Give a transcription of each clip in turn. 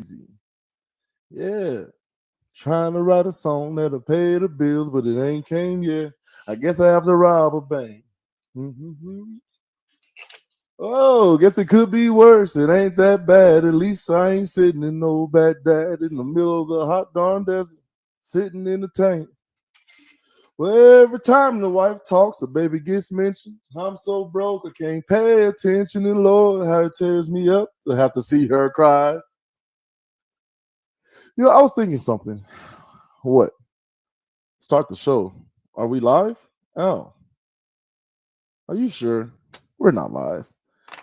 crazy. Yeah. Trying to write a song that'll pay the bills, but it ain't came yet. I guess I have to rob a bank. Mm-hmm. Oh, guess it could be worse. It ain't that bad. At least I ain't sitting in no Baghdad in the middle of the hot darn desert, sitting in the tank. Well, every time the wife talks, the baby gets mentioned. I'm so broke, I can't pay attention. And Lord, how it tears me up to have to see her cry. I was thinking something. What? Start the show. Are we live? Oh, are you sure? We're not live.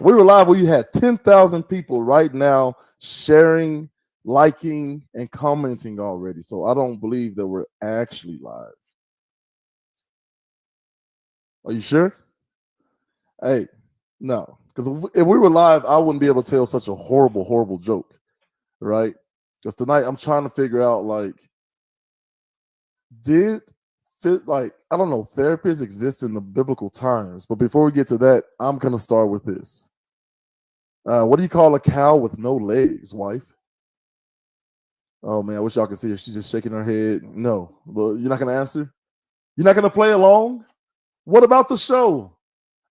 We were live. We had 10,000 people right now sharing, liking, and commenting already. So I don't believe that we're actually live. Are you sure? Hey, no. Because if we were live, I wouldn't be able to tell such a horrible, horrible joke, right? Because tonight I'm trying to figure out, I don't know, therapists exist in the biblical times. But before we get to that, I'm going to start with this. What do you call a cow with no legs, wife? Oh, man, I wish y'all could see her. She's just shaking her head. No. Well, you're not going to answer? You're not going to play along? What about the show?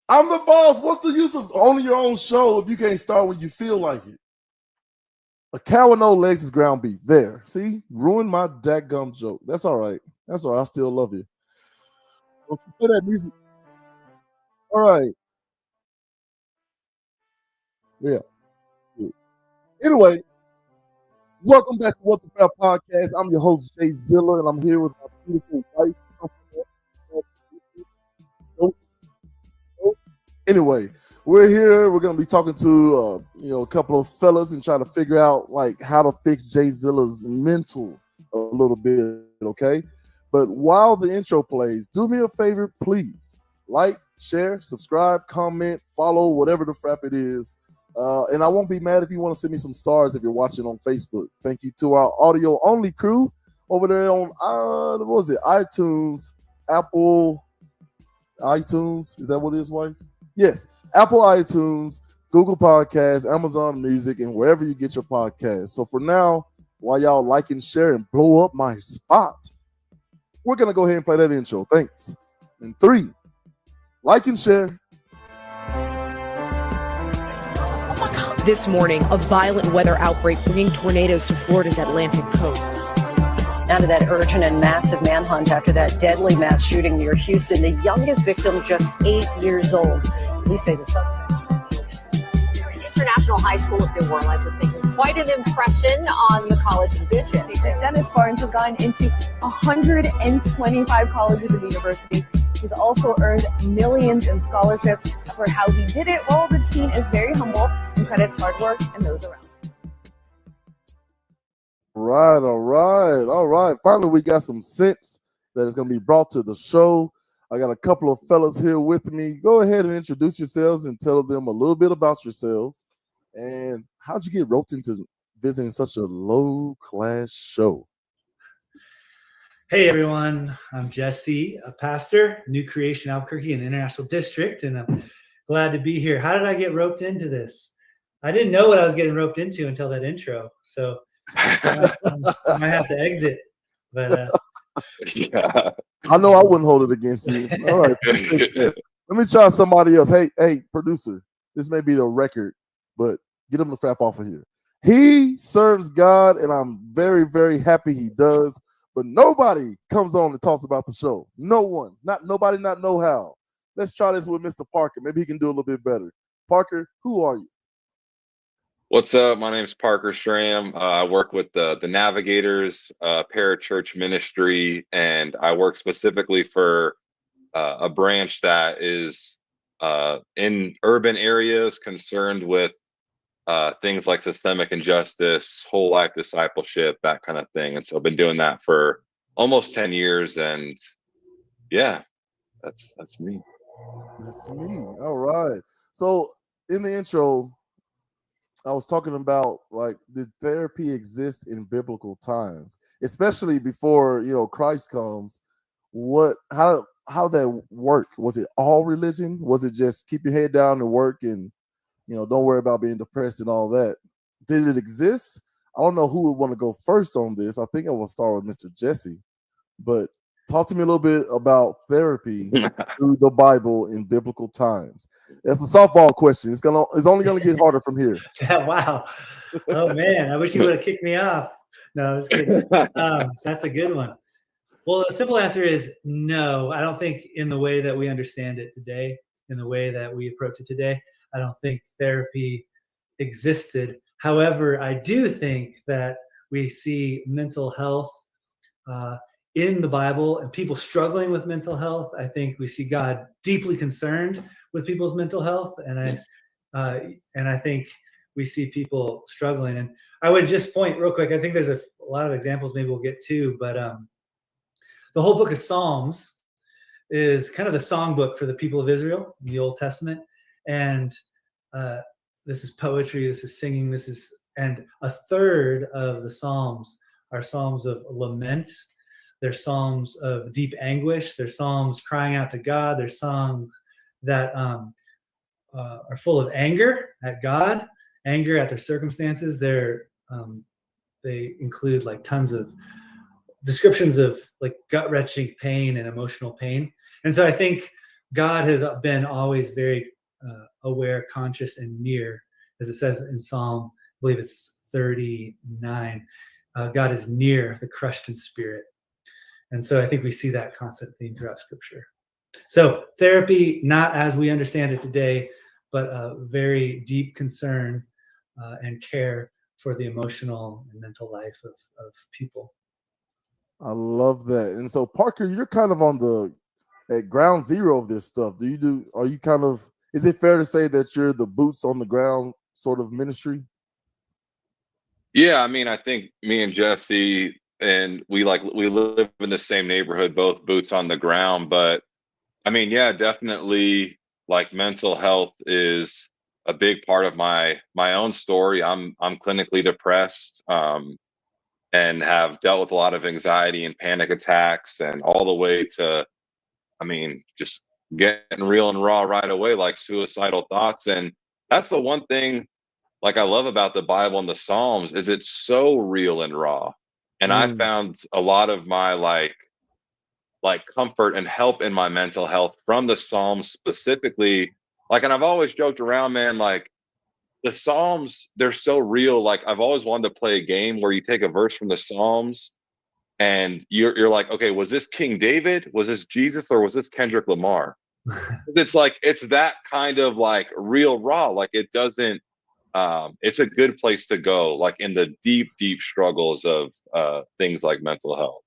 I'm the boss. What's the use of owning your own show if you can't start when you feel like it? A cow with no legs is ground beef. There. See? Ruined my dadgum joke. That's all right. That's all right. I still love you. Well, play that music. All right. Yeah. Anyway, welcome back to What the Frap podcast. I'm your host, J-ZILLA, and I'm here with my beautiful wife. Anyway, we're here. We're going to be talking to a couple of fellas and trying to figure out how to fix J-ZILLA's mental a little bit, okay? But while the intro plays, do me a favor, please. Like, share, subscribe, comment, follow, whatever the Frap it is. And I won't be mad if you want to send me some stars if you're watching on Facebook. Thank you to our audio-only crew over there on, iTunes, Apple iTunes. Is that what it is, wife? Yes. Apple iTunes, Google Podcasts, Amazon Music, and wherever you get your podcasts. So for now, while y'all like and share and blow up my spot, we're going to go ahead and play that intro. Thanks. And 3, like and share. This morning, a violent weather outbreak bringing tornadoes to Florida's Atlantic coast. Now to that urgent and massive manhunt after that deadly mass shooting near Houston. The youngest victim, just 8 years old. Police say the suspect. International High School of New Orleans is making quite an impression on the college vision. Dennis Barnes has gone into 125 colleges and universities. He's also earned millions in scholarships. As for how he did it, well, the teen is very humble and credits hard work and those around. All right. Finally, we got some sense that is going to be brought to the show. I got a couple of fellas here with me. Go ahead and introduce yourselves and tell them a little bit about yourselves. And how'd you get roped into visiting such a low-class show? Hey, everyone. I'm Jesse, a pastor, New Creation Albuquerque in the International District, and I'm glad to be here. How did I get roped into this? I didn't know what I was getting roped into until that intro, so I might have to exit. But yeah. I know I wouldn't hold it against you. All right. Let me try somebody else. Hey, producer, this may be the record, but get him the Frap off of here. He serves God, and I'm very, very happy he does. But nobody comes on and talks about the show. No one. Not nobody, not know how. Let's try this with Mr. Parker. Maybe he can do a little bit better. Parker, who are you? What's up? My name is Parker Schramm. I work with the Navigators Parachurch Ministry, and I work specifically for a branch that is in urban areas concerned with things like systemic injustice, whole life discipleship, that kind of thing. And so I've been doing that for almost 10 years. And yeah, that's me. That's me. All right. So in the intro, I was talking about did therapy exist in biblical times, especially before Christ comes. How that work? Was it all religion? Was it just keep your head down and work and don't worry about being depressed and all that? Did it exist? I don't know who would want to go first on this. I think I will start with Mr. Jesse. But talk to me a little bit about therapy through the Bible in biblical times. That's a softball question. It's only gonna get harder from here. Wow. Oh man, I wish you would have kicked me off. No, I was kidding. That's a good one. Well, the simple answer is no. I don't think in the way that we understand it today, in the way that we approach it today, I don't think therapy existed. However, I do think that we see mental health in the Bible and people struggling with mental health. I think we see God deeply concerned with people's mental health, and I think we see people struggling. And I would just point real quick. I think there's a lot of examples maybe we'll get to, but the whole book of Psalms is kind of the songbook for the people of Israel in the Old Testament, and this is poetry, this is singing, and a third of the Psalms are Psalms of lament. They're Psalms of deep anguish. They're Psalms crying out to God. They're songs that are full of anger at God, anger at their circumstances. They include like tons of descriptions of like gut-wrenching pain and emotional pain. And so I think God has been always very aware, conscious, and near, as it says in Psalm, I believe it's 39. God is near the crushed in spirit. And so I think we see that constant theme throughout Scripture. So therapy, not as we understand it today, but a very deep concern and care for the emotional and mental life of people. I love that. And so, Parker, you're kind of at ground zero of this stuff. Is it fair to say that you're the boots on the ground sort of ministry? Yeah, I mean, I think me and Jesse, and we live in the same neighborhood, both boots on the ground. But I mean, yeah, definitely, like, mental health is a big part of my own story. I'm clinically depressed, and have dealt with a lot of anxiety and panic attacks, and all the way to, I mean, just getting real and raw right away, like suicidal thoughts. And that's the one thing, like, I love about the Bible and the Psalms, is it's so real and raw. And I found a lot of my like comfort and help in my mental health from the Psalms specifically. Like, and I've always joked around, man, like, the Psalms, they're so real. Like, I've always wanted to play a game where you take a verse from the Psalms and you're like, okay, was this King David? Was this Jesus? Or was this Kendrick Lamar? It's like, it's that kind of like real raw. Like, it doesn't, it's a good place to go, like in the deep, deep struggles of things like mental health.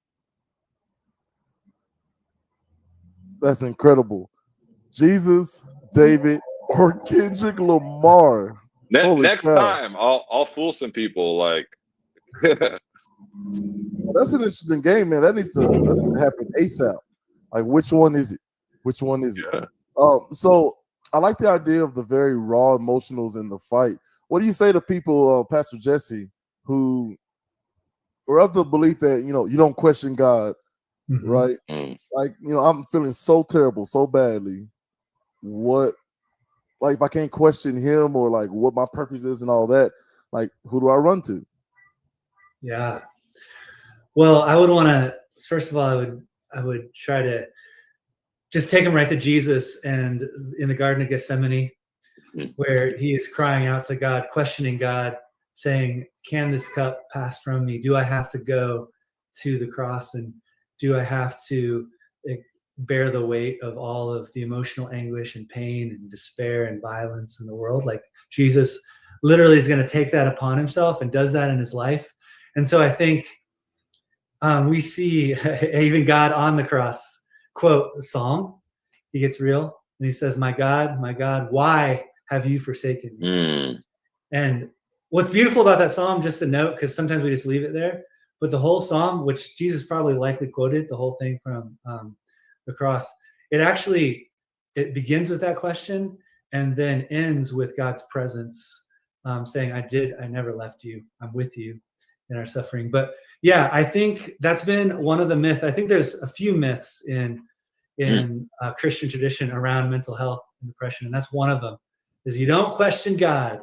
That's incredible. Jesus, David, or Kendrick Lamar. Next time, I'll fool some people. Like, that's an interesting game, man. That needs to happen ASAP. Like, which one is it? Which one is it? So I like the idea of the very raw emotionals in the fight. What do you say to people, Pastor Jesse, who are of the belief that, you don't question God, right? Like, I'm feeling so terrible, so badly. What, like, if I can't question him or like what my purpose is and all that, like, who do I run to? Yeah. Well, I would want to, first of all, I would try to just take him right to Jesus and in the Garden of Gethsemane, where he is crying out to God, questioning God, saying, can this cup pass from me? Do I have to go to the cross? And do I have to bear the weight of all of the emotional anguish and pain and despair and violence in the world? Like, Jesus literally is going to take that upon himself and does that in his life. And so I think we see even God on the cross quote a psalm. He gets real and he says, my God, why have you forsaken me? And what's beautiful about that psalm, just a note, because sometimes we just leave it there, but the whole psalm, which Jesus probably likely quoted, the whole thing from the cross, it begins with that question and then ends with God's presence, saying, I never left you. I'm with you in our suffering. But yeah, I think that's been one of the myths. I think there's a few myths in Christian tradition around mental health and depression, and that's one of them, is you don't question God.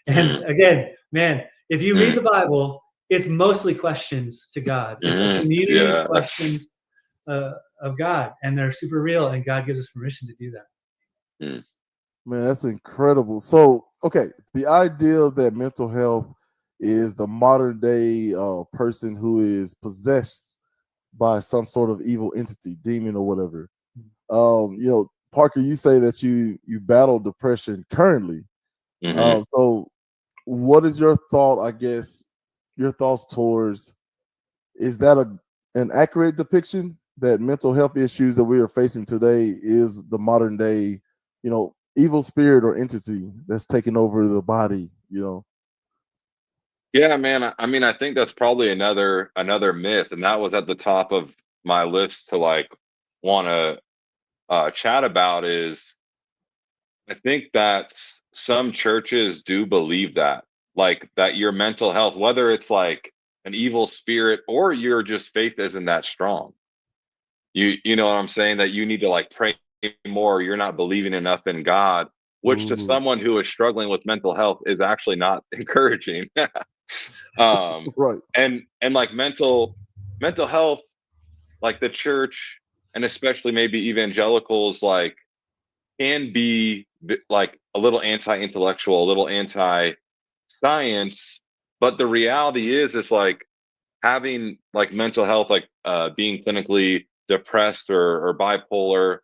And again, man, if you read the Bible, it's mostly questions to God. It's a community's questions of God, and they're super real, and God gives us permission to do that. Man, that's incredible. So, okay, the idea that mental health is the modern day person who is possessed by some sort of evil entity, demon or whatever. Parker, you say that you battle depression currently. So what is your thought, I guess, your thoughts towards, is that an accurate depiction that mental health issues that we are facing today is the modern day, evil spirit or entity that's taking over the body, Yeah, man. I mean, I think that's probably another myth, and that was at the top of my list to like want to chat about. Is I think that some churches do believe that, like that your mental health, whether it's like an evil spirit or your just faith isn't that strong. You know what I'm saying? That you need to like pray more. You're not believing enough in God, which to someone who is struggling with mental health is actually not encouraging. Right. And like mental health, like the church and especially maybe evangelicals, like can be like a little anti-intellectual, a little anti-science, but the reality is like having like mental health, like being clinically depressed or bipolar,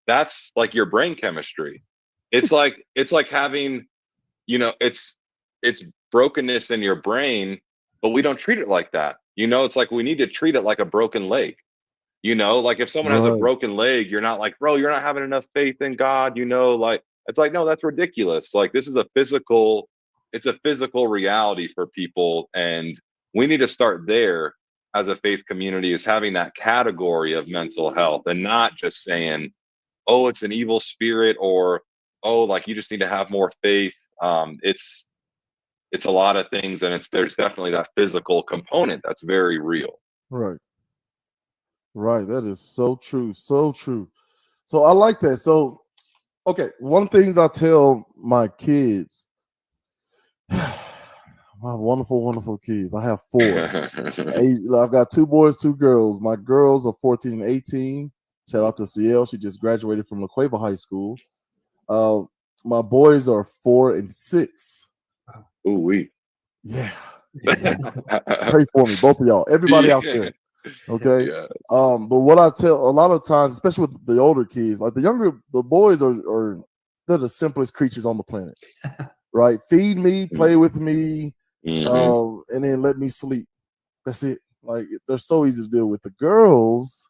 that's like your brain chemistry. It's like having, it's brokenness in your brain, but we don't treat it like that. It's like we need to treat it like a broken leg. Like if someone has a broken leg, you're not like, bro, you're not having enough faith in God, like it's like, no, that's ridiculous. Like this is it's a physical reality for people. And we need to start there as a faith community, is having that category of mental health and not just saying, oh, it's an evil spirit, or, oh, like you just need to have more faith. It's a lot of things, and there's definitely that physical component that's very real. Right. That is so true. So true. So I like that. So, okay, one of the things I tell my kids, my wonderful, wonderful kids. I have 4. I've got 2 boys, 2 girls. My girls are 14 and 18. Shout out to CL. She just graduated from La Cueva High School. My boys are 4 and 6. Ooh, wee. Yeah. Pray for me, both of y'all. Everybody out there. Okay. Yes. But what I tell a lot of times, especially with the older kids, like the boys are they're the simplest creatures on the planet. Right? Feed me, play with me, and then let me sleep. That's it. Like they're so easy to deal with. The girls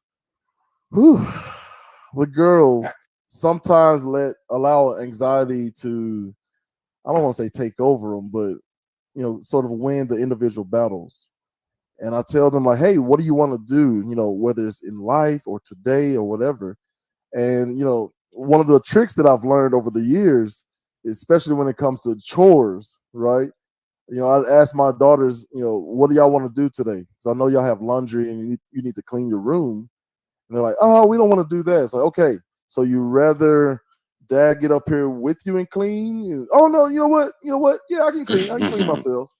sometimes allow anxiety to, I don't want to say take over them, but sort of win the individual battles. And I tell them like, hey, what do you want to do? Whether it's in life or today or whatever. And one of the tricks that I've learned over the years, especially when it comes to chores, right? I ask my daughters, what do y'all want to do today? Because I know y'all have laundry and you need to clean your room. And they're like, oh, we don't want to do that. It's like, okay, so you rather dad get up here with you and clean? Oh no, you know what? Yeah, I can clean myself.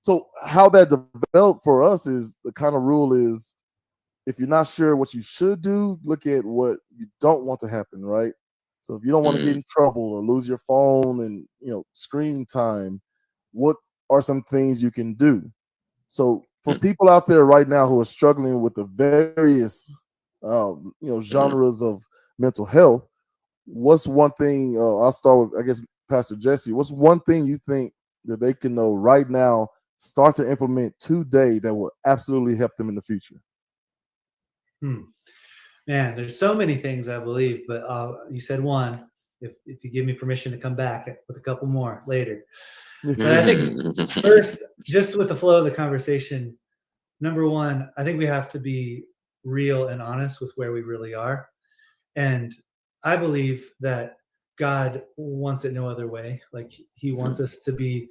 So how that developed for us is the kind of rule is, if you're not sure what you should do, look at what you don't want to happen, right? So if you don't want to get in trouble or lose your phone and screen time, what are some things you can do? So for people out there right now who are struggling with the various genres of mental health, what's one thing? I'll start with, I guess, Pastor Jesse. What's one thing you think that they can know right now, start to implement today, that will absolutely help them in the future? Man, there's so many things I believe, but you said one. If you give me permission to come back with a couple more later. But I think first, just with the flow of the conversation, number one, I think we have to be real and honest with where we really are. And I believe that God wants it no other way. Like he wants us to be,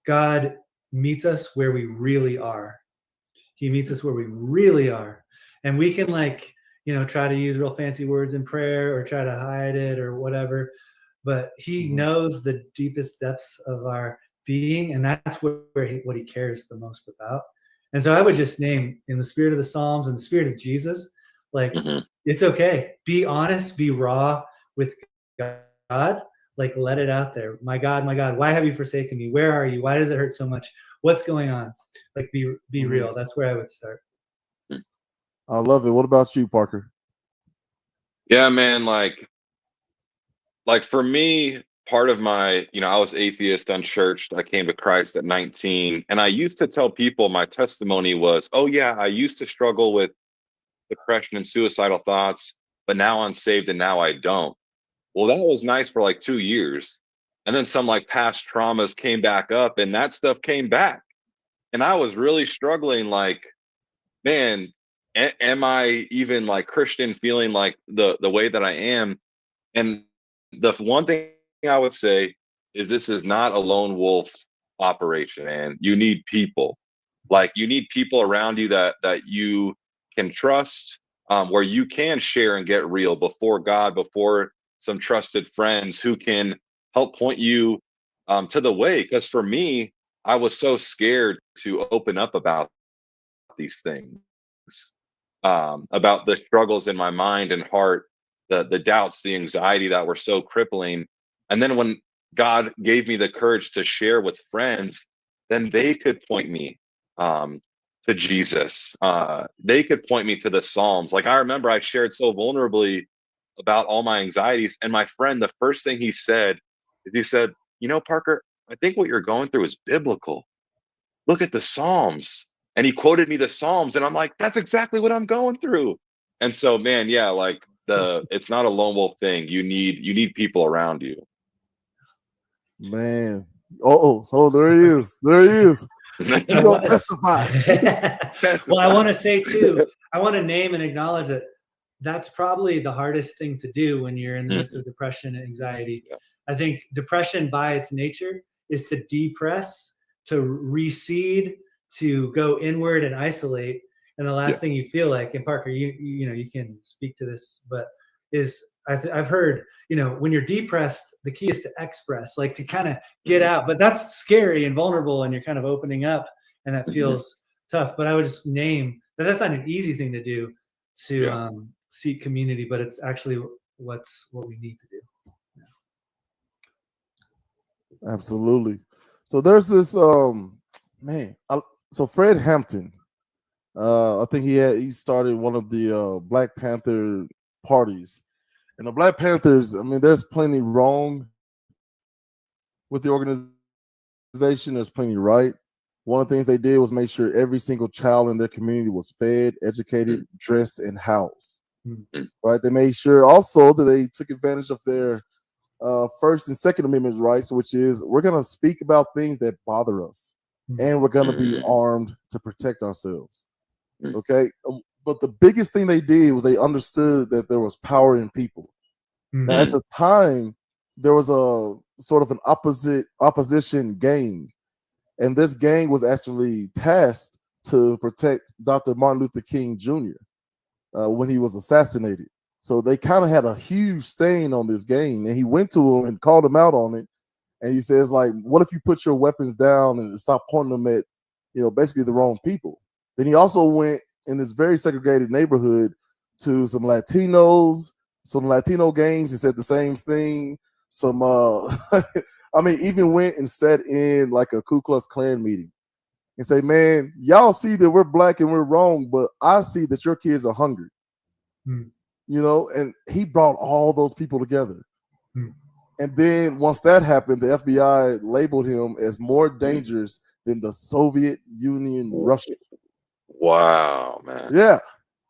God meets us where we really are. He meets us where we really are. And we can try to use real fancy words in prayer or try to hide it or whatever. But he knows the deepest depths of our being, and that's what he cares the most about. And so I would just name, in the spirit of the Psalms and the spirit of Jesus, like, it's okay. Be honest, be raw with God. Like, let it out there. My God, why have you forsaken me? Where are you? Why does it hurt so much? What's going on? Like, be real. That's where I would start. I love it. What about you, Parker? Yeah, man. Like for me, part of my, I was atheist, unchurched. I came to Christ at 19. And I used to tell people my testimony was, oh, yeah, I used to struggle with depression and suicidal thoughts, but now I'm saved and now I don't. Well, that was nice for like 2 years. And then some like past traumas came back up and that stuff came back. And I was really struggling, like, man, am I even like Christian, feeling like the way that I am? And the one thing I would say is this is not a lone wolf operation, and you need people. Like, you need people around you that you can trust, where you can share and get real before God, before some trusted friends who can help point you to the way. Because for me, I was so scared to open up about these things, about the struggles in my mind and heart, the doubts, the anxiety that were so crippling. And then when God gave me the courage to share with friends, then they could point me to Jesus. They could point me to the Psalms. Like, I remember I shared so vulnerably about all my anxieties, and my friend, the first thing he said is, he said, Parker, I think what you're going through is biblical. Look at the Psalms. And he quoted me the Psalms, and I'm like, that's exactly what I'm going through. And so, man, yeah, like, it's not a lone wolf thing. You need people around you. Man. Oh, there he is. There he is. He's gonna testify. Well, I want to say too, I want to name and acknowledge that that's probably the hardest thing to do when you're in the midst of depression and anxiety. Yeah. I think depression by its nature is to depress, to recede, to go inward and isolate. And the last thing you feel like, and Parker, you can speak to this, but is I've heard, when you're depressed, the key is to express, like to kind of get out, but that's scary and vulnerable, and you're kind of opening up, and that feels tough. But I would just name that that's not an easy thing to do, to seek community, but it's actually what we need to do. Absolutely. So there's this so Fred Hampton, I think he started one of the Black Panther parties. And the Black Panthers, I mean, there's plenty wrong with the organization. There's plenty right. One of the things they did was make sure every single child in their community was fed, educated, dressed, and housed. Right? They made sure also that they took advantage of their First and Second Amendment rights, which is we're going to speak about things that bother us, and we're going to be armed to protect ourselves. Okay? But the biggest thing they did was they understood that there was power in people. Now, at the time, there was a sort of an opposition gang, and this gang was actually tasked to protect Dr. Martin Luther King Jr. When he was assassinated. So they kind of had a huge stain on this gang, and he went to him and called him out on it. And he says, like, what if you put your weapons down and stop pointing them at, basically the wrong people? Then he also went in this very segregated neighborhood to some Latinos, some Latino gangs. He said the same thing. Some, even went and sat in like a Ku Klux Klan meeting and say, man, y'all see that we're black and we're wrong, but I see that your kids are hungry. And he brought all those people together. And then once that happened, the FBI labeled him as more dangerous than the Soviet Union, Russia. Wow, man.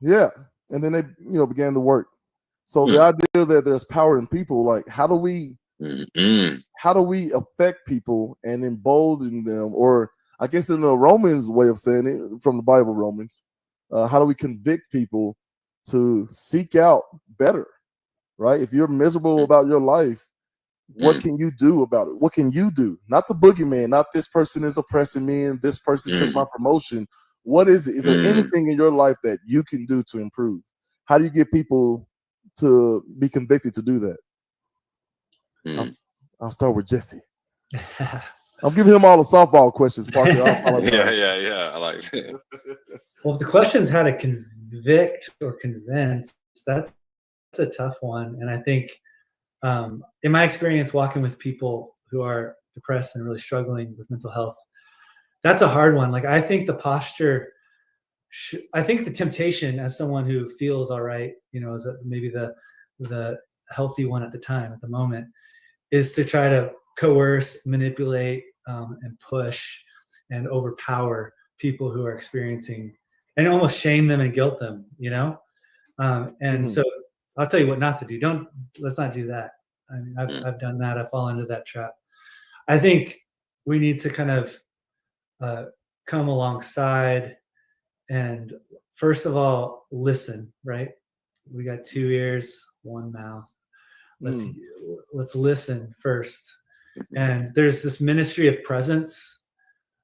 Yeah. And then they, began to work. So the idea that there's power in people, like how do we affect people and embolden them? Or I guess in the Romans way of saying it, from the Bible, Romans, how do we convict people to seek out better, right? If you're miserable about your life, what can you do about it? What can you do? Not the boogeyman, not this person is oppressing me and this person took my promotion. What is it? Is there anything in your life that you can do to improve? How do you get people to be convicted to do that? I'll start with Jesse. I'm giving him all the softball questions, Parker. I apologize. Yeah. I like it. Well, if the question is how to convict or convince, that's a tough one. And I think in my experience walking with people who are depressed and really struggling with mental health, that's a hard one. Like, I think the posture, I think the temptation as someone who feels all right, is maybe the healthy one at the time, at the moment, is to try to coerce, manipulate, and push and overpower people who are experiencing, and almost shame them and guilt them, and so I'll tell you what not to do. Let's not do that. I mean, I've done that. I fall into that trap. I think we need to kind of come alongside and, first of all, listen, right? We got 2 ears, 1 mouth. Let's listen first. And there's this ministry of presence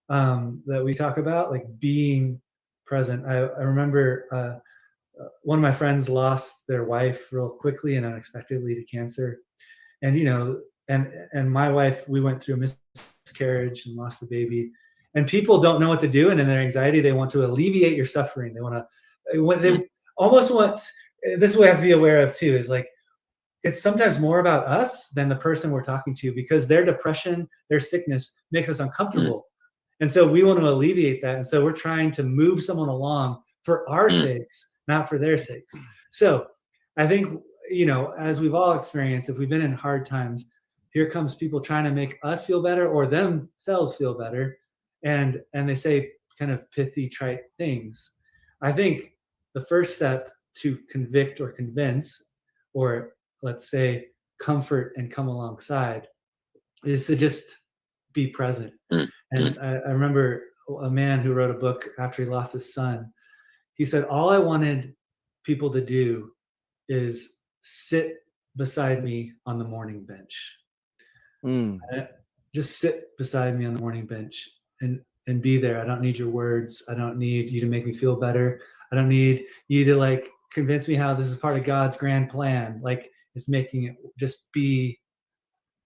that we talk about, like being present. I remember one of my friends lost their wife real quickly and unexpectedly to cancer. And, and my wife, we went through a miscarriage and lost the baby. And people don't know what to do. And in their anxiety, they want to alleviate your suffering. They almost want, this is what I have to be aware of too, is like, it's sometimes more about us than the person we're talking to, because their depression, their sickness makes us uncomfortable. And so we want to alleviate that. And so we're trying to move someone along for our sakes, not for their sakes. So I think, as we've all experienced, if we've been in hard times, here comes people trying to make us feel better or themselves feel better. And they say kind of pithy, trite things. I think the first step to convict or convince, or let's say comfort and come alongside, is to just be present. And I remember a man who wrote a book after he lost his son. He said, all I wanted people to do is sit beside me on the morning bench. Just sit beside me on the morning bench and be there. I don't need your words. I don't need you to make me feel better. I don't need you to like convince me how this is part of God's grand plan. Like, it's making it just be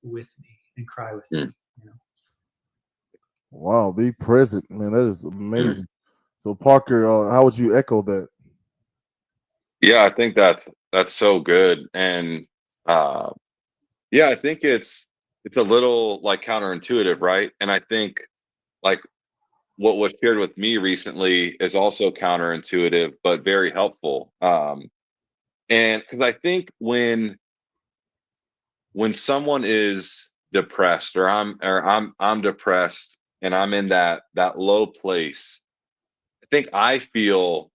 with me and cry with me. Wow, be present, man. That is amazing. So, Parker, how would you echo that? Yeah, I think that's so good. And I think it's a little like counterintuitive, right? And I think like what was shared with me recently is also counterintuitive, but very helpful. And because I think when someone is depressed, or I'm depressed and I'm in that low place, I think I feel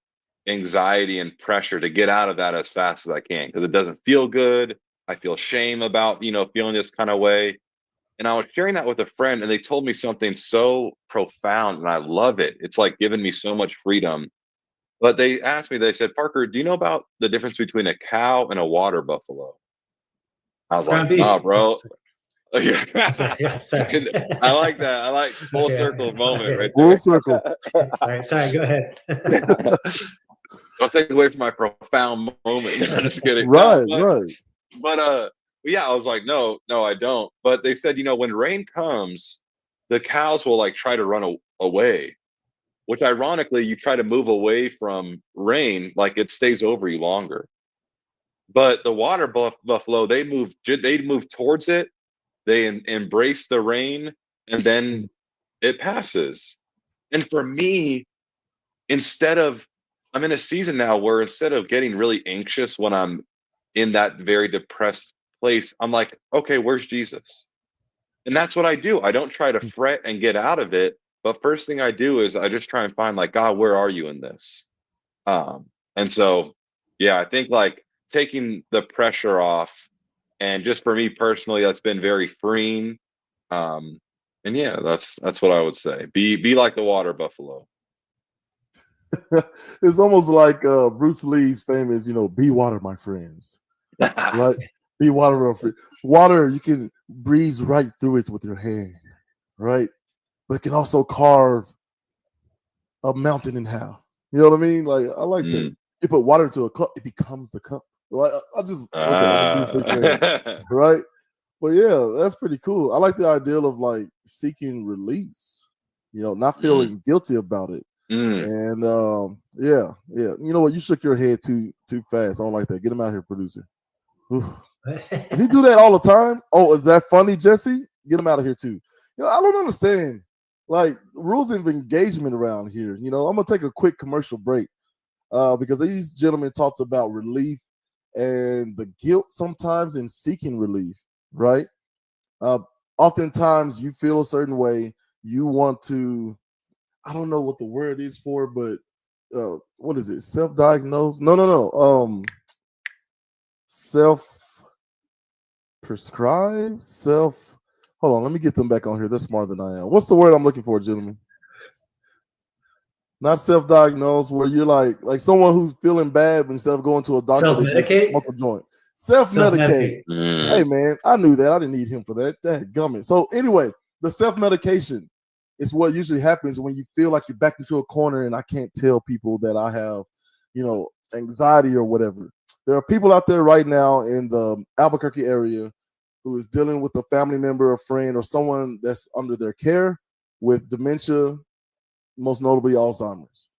anxiety and pressure to get out of that as fast as I can, because it doesn't feel good. I feel shame about, feeling this kind of way. And I was sharing that with a friend, and they told me something so profound, and I love it. It's like given me so much freedom. But they asked me, they said, Parker, do you know about the difference between a cow and a water buffalo? I was like, nah, bro. Yeah, I like that. I like full circle moment right Full there. circle. All right, sorry, go ahead. Don't take away from my profound moment. I'm just kidding. Right. But yeah, I was like, no, I don't. But they said, when rain comes, the cows will like try to run away, which ironically, you try to move away from rain, like it stays over you longer. But the water buffalo, they move towards it. They embrace the rain, and then it passes. And for me, I'm in a season now where instead of getting really anxious when I'm in that very depressed place, I'm like, okay, where's Jesus? And that's what I do. I don't try to fret and get out of it, but first thing I do is I just try and find like, God, where are you in this? And so, yeah, I think like taking the pressure off, and just for me personally, that's been very freeing. And yeah, that's what I would say. Be like the water buffalo. It's almost like Bruce Lee's famous, be water, my friends. Right? Be water, my friend. Water, you can breeze right through it with your hand, right? But it can also carve a mountain in half. You know what I mean? Like, I like that. You put water into a cup, it becomes the cup. Right? I just Bruce Lee fan, right? But yeah, that's pretty cool. I like the idea of like seeking release, not feeling guilty about it. And yeah. You know what? You shook your head too fast. I don't like that. Get him out here, producer. Does he do that all the time? Oh, is that funny, Jesse? Get him out of here too. I don't understand like rules of engagement around here. I'm gonna take a quick commercial break because these gentlemen talked about relief and the guilt sometimes in seeking relief, right? Oftentimes you feel a certain way. You want to, I don't know what the word is for, but what is it? Self-diagnosed? No. Self-prescribed? Hold on, let me get them back on here. They're smarter than I am. What's the word I'm looking for, gentlemen? Not self-diagnosed, where you're like someone who's feeling bad, but instead of going to a doctor, they just smoke a joint. Self-medicate. Hey man, I knew that. I didn't need him for that. That gummit. So anyway, the self-medication is what usually happens when you feel like you're backed into a corner and I can't tell people that I have, anxiety or whatever. There are people out there right now in the Albuquerque area who is dealing with a family member, a friend, or someone that's under their care with dementia, most notably Alzheimer's.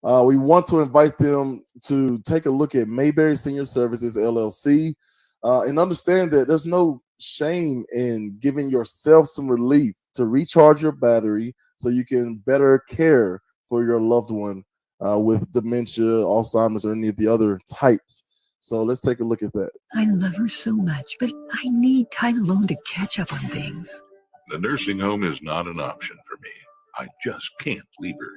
We want to invite them to take a look at Mayberry Senior Services, LLC, and understand that there's no shame in giving yourself some relief to recharge your battery so you can better care for your loved one with dementia, Alzheimer's, or any of the other types. So let's take a look at that. I love her so much, but I need time alone to catch up on things. The nursing home is not an option for me. I just can't leave her.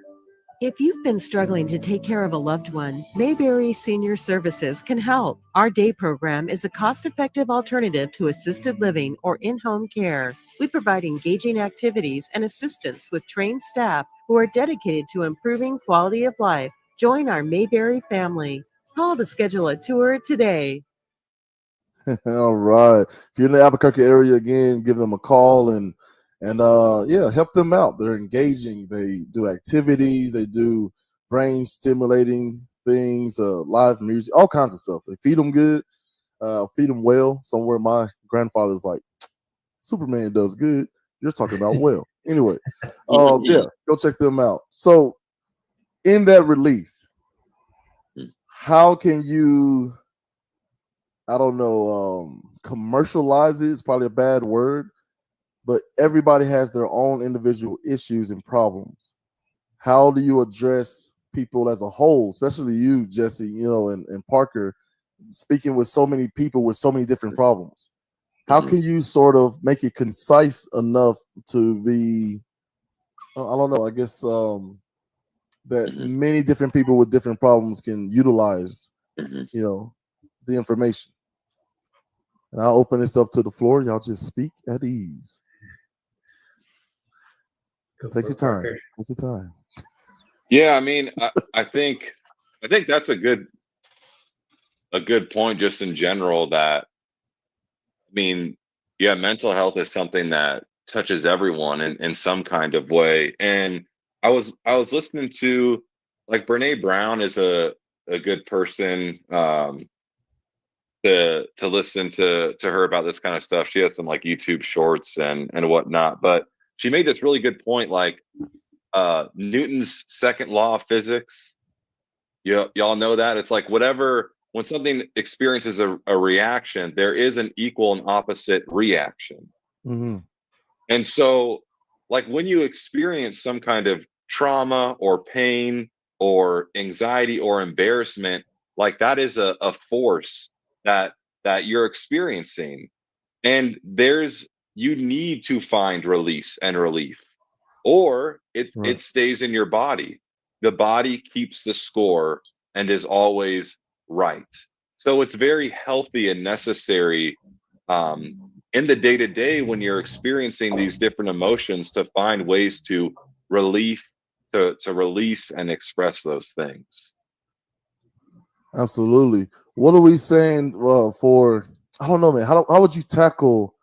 If you've been struggling to take care of a loved one, Mayberry Senior Services can help. Our day program is a cost-effective alternative to assisted living or in-home care. We provide engaging activities and assistance with trained staff who are dedicated to improving quality of life. Join our Mayberry family. Call to schedule a tour today. All right. If you're in the Albuquerque area, again, give them a call and help them out. They're engaging. They do activities. They do brain stimulating things, live music, all kinds of stuff. They feed them good, feed them well. Somewhere my grandfather's like, Superman does good. You're talking about well. Anyway, go check them out. So in that relief, how can you, I don't know, commercialize it? It's probably a bad word, but everybody has their own individual issues and problems. How do you address people as a whole, especially you, Jesse, and Parker, speaking with so many people with so many different problems? How can you sort of make it concise enough to be, I don't know, I guess that many different people with different problems can utilize, the information? And I'll open this up to the floor. Y'all just speak at ease. Take your time. Take your time. Yeah, I mean, I think that's a good point just in general. That, I mean, yeah, mental health is something that touches everyone in some kind of way. And I was listening to, like, Brene Brown is a good person to listen to her about this kind of stuff. She has some like YouTube shorts and whatnot, but she made this really good point, like Newton's second law of physics. Y'all know that? It's like when something experiences a reaction, there is an equal and opposite reaction. And so, like, when you experience some kind of trauma or pain or anxiety or embarrassment, like, that is a force that you're experiencing. And you need to find release and relief, or it stays in your body. The body keeps the score and is always right. So it's very healthy and necessary in the day-to-day when you're experiencing these different emotions to find ways to release and express those things. Absolutely. What are we saying for, I don't know, man, how would you tackle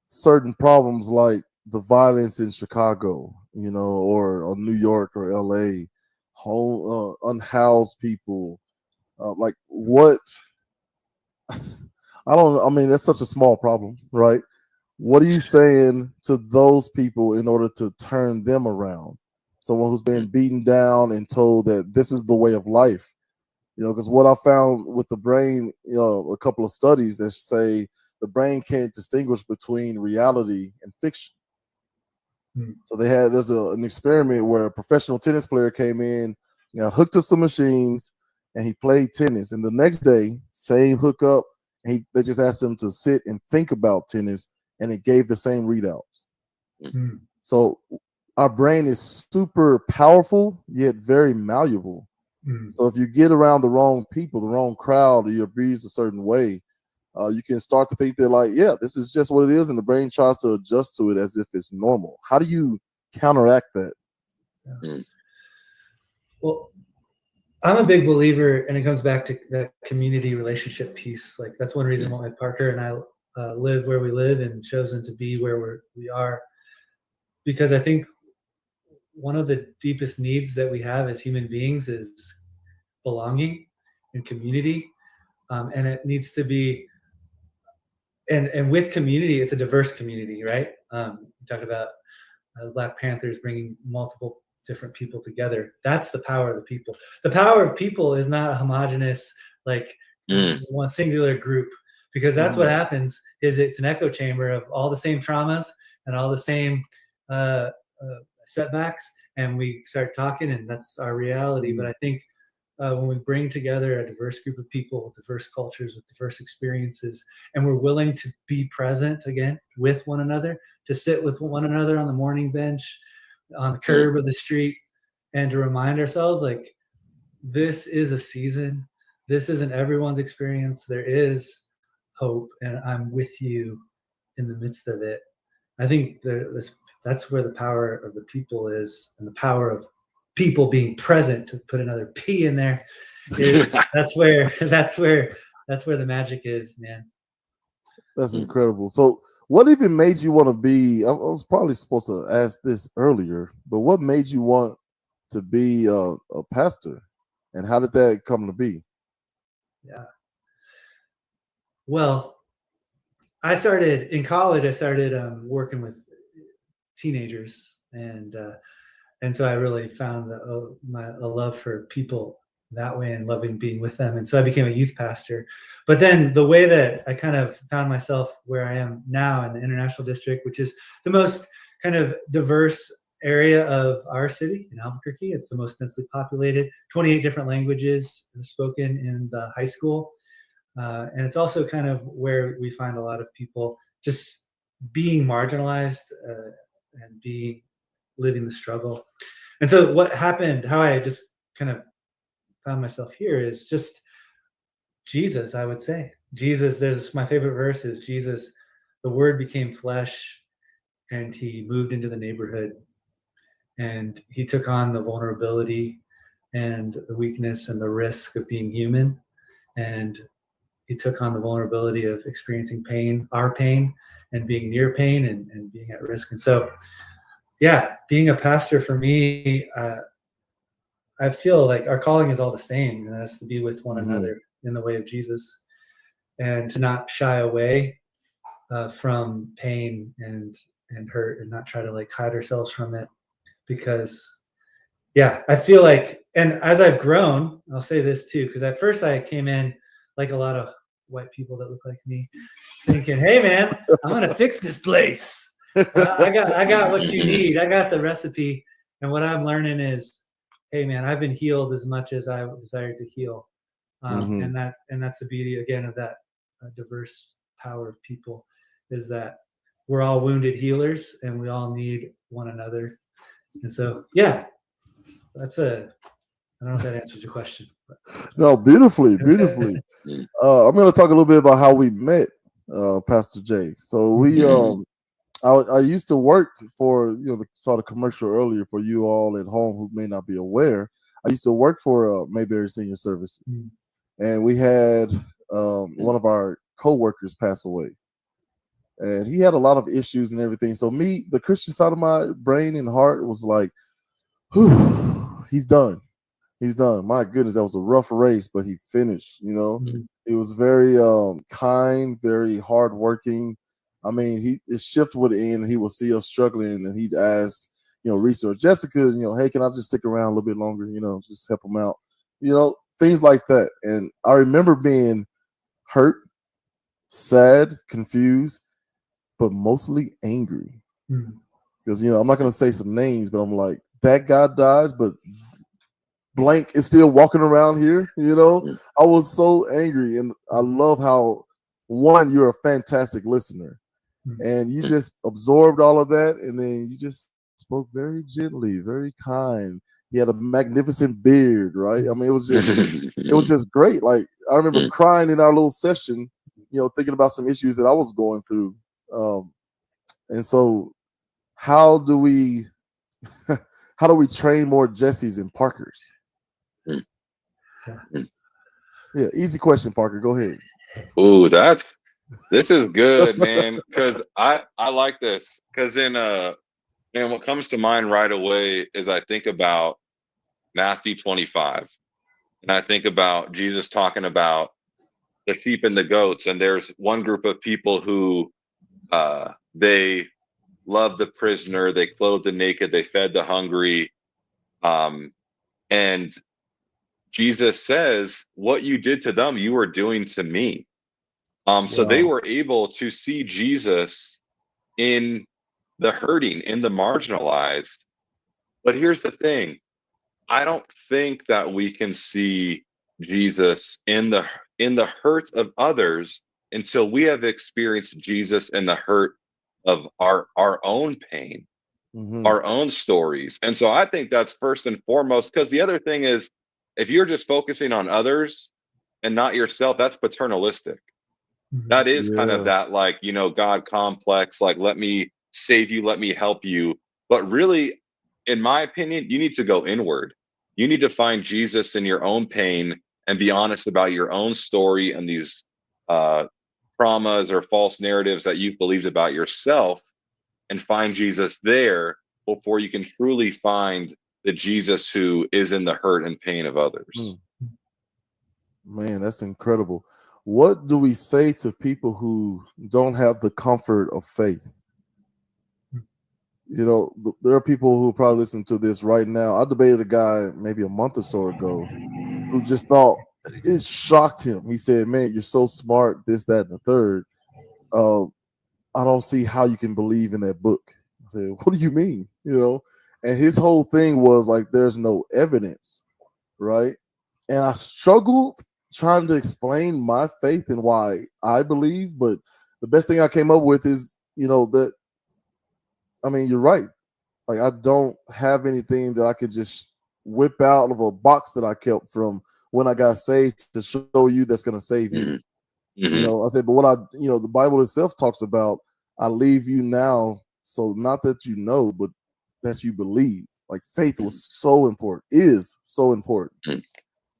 certain problems like the violence in Chicago, or New York or LA, unhoused people, like what? I mean, that's such a small problem, right? What are you saying to those people in order to turn them around? Someone who's been beaten down and told that this is the way of life. Because what I found with the brain, a couple of studies that say the brain can't distinguish between reality and fiction. So there's an experiment where a professional tennis player came in, hooked to some machines, and he played tennis. And the next day, same hookup, they just asked him to sit and think about tennis, and it gave the same readouts. So our brain is super powerful, yet very malleable. So if you get around the wrong people, the wrong crowd, or you're abused a certain way, you can start to think they're like, yeah, this is just what it is, and the brain tries to adjust to it as if it's normal. How do you counteract that? Well, I'm a big believer, and it comes back to that community relationship piece. Like that's one reason why Parker and I live where we live and chosen to be where we are, because I think one of the deepest needs that we have as human beings is belonging and community, and it needs to be. And with community, it's a diverse community, right? You talk about Black Panthers bringing multiple different people together. That's the power of the people. The power of people is not a homogenous, like one singular group, because that's what happens is it's an echo chamber of all the same traumas and all the same setbacks, and we start talking, and that's our reality. But I think when we bring together a diverse group of people with diverse cultures, with diverse experiences, and we're willing to be present again with one another, to sit with one another on the morning bench, on the curb of the street, and to remind ourselves, like, this is a season. This isn't everyone's experience. There is hope, and I'm with you in the midst of it. I think that's where the power of the people is, and the power of people being present, to put another P in there, is that's where the magic is, man. That's incredible. So what even made you want to be, I was probably supposed to ask this earlier, but what made you want to be a pastor, and how did that come to be? Yeah. Well, I started in college. I started working with teenagers, and so I really found a love for people that way, and loving being with them. And so I became a youth pastor. But then the way that I kind of found myself where I am now in the International District, which is the most kind of diverse area of our city in Albuquerque. It's the most densely populated, 28 different languages spoken in the high school. And it's also kind of where we find a lot of people just being marginalized and living the struggle. And so what happened, how I just kind of found myself here, is just Jesus, I would say. Jesus, my favorite verse is Jesus, the word became flesh, and he moved into the neighborhood, and he took on the vulnerability and the weakness and the risk of being human. And he took on the vulnerability of experiencing pain, our pain, and being near pain, and being at risk. And so, yeah, being a pastor for me, I feel like our calling is all the same, and that's to be with one another in the way of Jesus, and to not shy away from pain and hurt, and not try to like hide ourselves from it. Because, yeah, I feel like, and as I've grown, I'll say this too, because at first I came in like a lot of white people that look like me, thinking, hey man, I'm gonna fix this place. I got what you need. I got the recipe. And what I'm learning is, hey man, I've been healed as much as I desired to heal. And that's the beauty again of that diverse power of people, is that we're all wounded healers, and we all need one another. And so, yeah, I don't know if that answers your question. But. No, beautifully. I'm going to talk a little bit about how we met, Pastor Jay. So I used to work for, saw the commercial earlier for you all at home who may not be aware. I used to work for Mayberry Senior Services, and we had one of our co-workers pass away. And he had a lot of issues and everything. So the Christian side of my brain and heart was like, whew, he's done. He's done. My goodness, that was a rough race, but he finished, He was very kind, very hardworking. I mean, his shift would end, and he would see us struggling, and he'd ask, research, Jessica, hey, can I just stick around a little bit longer? Just help him out, things like that. And I remember being hurt, sad, confused, but mostly angry. Because I'm not gonna say some names, but I'm like, that guy dies, but blank is still walking around here. I was so angry, and I love how you're a fantastic listener, and you just absorbed all of that, and then you just spoke very gently, very kind. He had a magnificent beard, right? I mean, it was just great. Like, I remember crying in our little session, thinking about some issues that I was going through. And so, how do we train more Jessies and Parkers? Yeah, easy question, Parker. Go ahead. Ooh, this is good, man. Because I like this. Because and what comes to mind right away is I think about Matthew 25, and I think about Jesus talking about the sheep and the goats, and there's one group of people who they loved the prisoner, they clothed the naked, they fed the hungry, and Jesus says, what you did to them, you were doing to me. So they were able to see Jesus in the hurting, in the marginalized. But here's the thing. I don't think that we can see Jesus in the hurt of others until we have experienced Jesus in the hurt of our own pain, our own stories. And so I think that's first and foremost, because the other thing is, if you're just focusing on others and not yourself, that's paternalistic. That is kind of that, like, God complex, like, let me save you, let me help you. But really, in my opinion, you need to go inward. You need to find Jesus in your own pain and be honest about your own story and these traumas or false narratives that you've believed about yourself, and find Jesus there before you can truly find the Jesus who is in the hurt and pain of others. Man, that's incredible. What do we say to people who don't have the comfort of faith? There are people who probably listen to this right now. I debated a guy maybe a month or so ago who just thought, it shocked him. He said, man, you're so smart, this, that, and the third. I don't see how you can believe in that book. I said, what do you mean? And his whole thing was like, there's no evidence, right? And I struggled trying to explain my faith and why I believe, but the best thing I came up with is, that, I mean, you're right. Like, I don't have anything that I could just whip out of a box that I kept from when I got saved to show you that's going to save you. I said, but what the Bible itself talks about, I leave you now, so not that you know, but that you believe. Like, faith was so important, is so important.